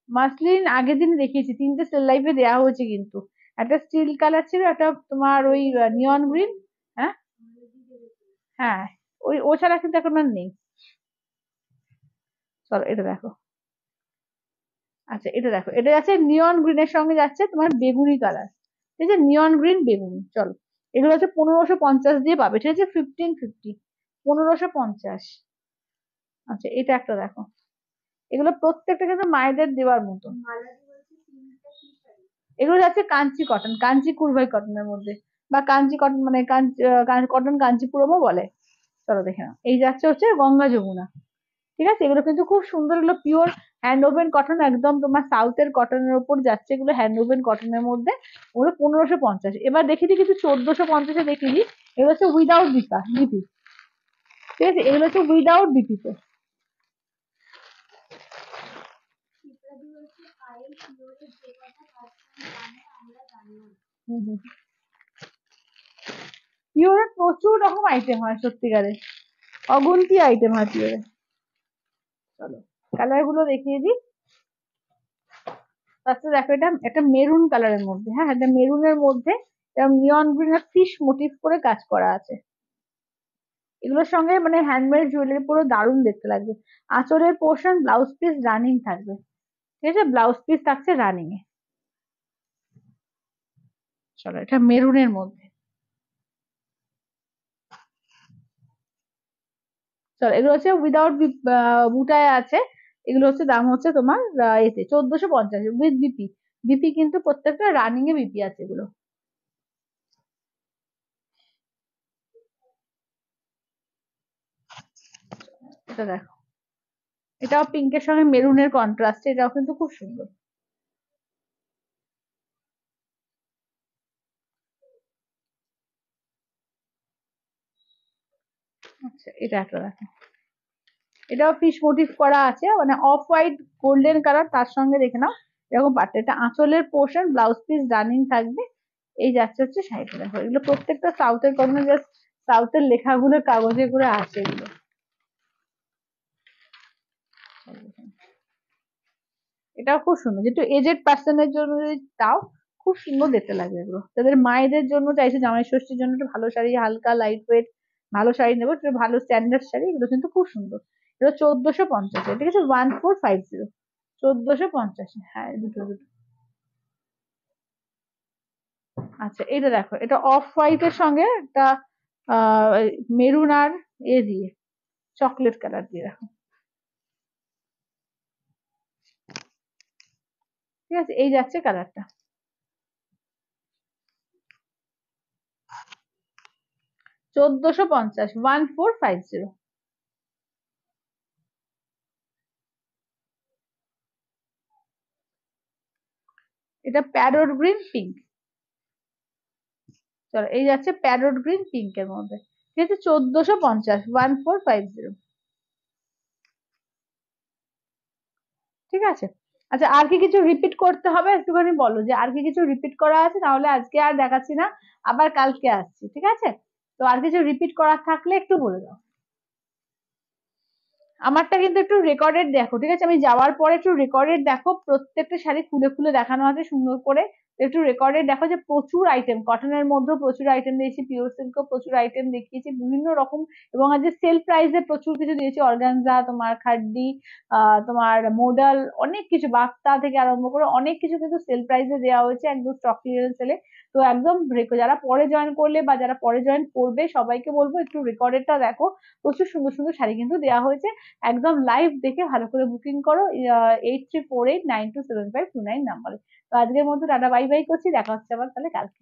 মাসলিন আগের দিন দেখিয়েছি, 3টে সেল লাইফে দেওয়া হয়েছে কিন্তু। একটা স্টিল কালার ছিল, একটা তোমার ওই নিয়ন গ্রিন। হ্যাঁ হ্যাঁ, ওই ও ছাড়া কিন্তু এখন আর নেই। চলো এটা দেখো। আচ্ছা এটা দেখো, এটা যাচ্ছে নিয়ন গ্রিনের সঙ্গে যাচ্ছে তোমার বেগুনি কালার, ঠিক আছে, নিয়ন গ্রিন বেগুনি। চলো, এগুলো হচ্ছে 1550 দিয়ে পাবে, ঠিক আছে, 1550, 1550। আচ্ছা এটা একটা দেখো, এগুলো প্রত্যেকটা কিন্তু মায়েদের দেওয়ার মতো। এগুলো যাচ্ছে কাঞ্চি কটন, কাঞ্চি কুরভাই কটনের মধ্যে, বা কাঞ্চি কটন মানে কটন কাঞ্চিপুরমও বলে। চলো দেখে নাও, এই যাচ্ছে হচ্ছে গঙ্গা যমুনা, ঠিক আছে। এগুলো কিন্তু খুব সুন্দর, এগুলো পিওর হ্যান্ড ওভেন কটন, একদম তোমার সাউথের কটনের উপর যাচ্ছে, এগুলো হ্যান্ড ওভেন কটনের মধ্যে। ওগুলো 1550। এবার দেখিয়ে দিই কিছু 1450-এ দেখিয়ে দিই। এগুলো হচ্ছে উইদাউট বিপি, ঠিক আছে, এগুলো হচ্ছে উইদাউট বিপিতে। পিওরে প্রচুর রকম আইটেম হয় সত্যিকারে, অগুন্তি আইটেম হয় পিওরে। চলো কালার গুলো দেখিয়ে দিই। ফার্স্টে দেখো, এটা একটা মেরুন কালারের মধ্যে, হ্যাঁ এটা মেরুনের মধ্যে এরকম নিয়ন গ্রিন আর ফিশ মোটিভ করে কাজ করা আছে। এগুলোর সঙ্গে মানে হ্যান্ডমেড জুয়েলারি পুরো দারুণ দেখতে লাগবে। আঁচলের পোর্শন ব্লাউজ পিস রানিং থাকবে, ঠিক আছে, ব্লাউজ পিস থাকছে রানিং এ। চলো এটা মেরুনের মধ্যে। চলো এগুলো হচ্ছে উইদাউট বুটায় আছে। এগুলো হচ্ছে দাম হচ্ছে তোমার এতে 1450 উইথ বিপি। বিপি কিন্তু প্রত্যেকটা রানিং এ বিপি আছে এগুলো। এটা দেখো, এটাও পিঙ্কের সঙ্গে মেরুনের কন্ট্রাস্ট, এটাও কিন্তু খুব সুন্দর। আচ্ছা এটা একটা দেখো, এটাও ফিশ মোটিভ করা আছে, মানে অফ হোয়াইট গোল্ডেন কালার, তার সঙ্গে দেখে নাও এরকম পাট্টা, এটা আঁচলের পোর্শন ব্লাউজ পিস রানিং থাকবে। এই যাচ্ছে হচ্ছে শাড়িটা দেখো, এগুলো প্রত্যেকটা সাউথের কোনো জাস্ট সাউথের লেখাগুলো কাগজে করে আছে এগুলো। এটাও খুব সুন্দর, যেহেতু এজেড পার্সনের জন্য যদি তাও খুব সুন্দর দেখতে লাগবে এগুলো। তাদের মায়েদের জন্য চাইছে জামাই ষষ্ঠীর জন্য একটু ভালো শাড়ি, হালকা লাইট ওয়েট ভালো শাড়ি নেবো, একটু ভালো স্ট্যান্ডার্ড শাড়ি, এগুলো কিন্তু খুব সুন্দর। এগুলো 1450, ঠিক আছে, 1450, 1450, হ্যাঁ দুটো দুটো। আচ্ছা এটা দেখো, এটা অফ হোয়াইট এর সঙ্গে একটা আহ মেরুন আর এ দিয়ে চকলেট কালার দিয়ে দেখো, ঠিক আছে, এই যাচ্ছে কালারটা। 1450, 1450। এটা প্যারোট গ্রিন পিঙ্ক। চলো এই যাচ্ছে প্যারোট গ্রিন পিঙ্কের মধ্যে, ঠিক আছে, 1450, 1450। ঠিক আছে। আচ্ছা আর কি কিছু রিপিট করতে হবে একটুখানি বলো, যে আর কি কিছু রিপিট করা আছে, তাহলে আজকে আর দেখাচ্ছি না, আবার কালকে আসছি, ঠিক আছে। তো আর কিছু রিপিট করার থাকলে একটু বলে দাও। আমারটা কিন্তু একটু রেকর্ডেড দেখো, ঠিক আছে, আমি যাওয়ার পরে একটু রেকর্ডেড দেখো, প্রত্যেকটা শাড়ি খুলে খুলে দেখানো আছে সুন্দর করে। একটু রেকর্ডেড দেখো, যে প্রচুর আইটেম, কটনের মধ্যেও প্রচুর আইটেম দিয়েছি, পিওর সিল্কও প্রচুর আইটেম দেখিয়েছি বিভিন্ন রকম। এবং আজ সেল প্রাইসে প্রচুর কিছু দিয়েছি, অর্গানজা, তোমার খাড্ডি, তোমার মোডাল, অনেক কিছু বাক্তা থেকে আরম্ভ করে অনেক কিছু কিন্তু সেল প্রাইসে দেওয়া হয়েছে, একদম স্টক ক্লিয়ারেন্স সেলে। তো একদম যারা পরে জয়েন করলে বা যারা পরে জয়েন করবে সবাইকে বলবো একটু রেকর্ডেডটা দেখো, প্রচুর সুন্দর সুন্দর শাড়ি কিন্তু দেওয়া হয়েছে। একদম লাইভ দেখে ভালো করে বুকিং করো 8348927529 নাম্বারে। তো আজকের মতো টাটা বাই বাই করছি, দেখা হচ্ছে আবার তাহলে কালকে।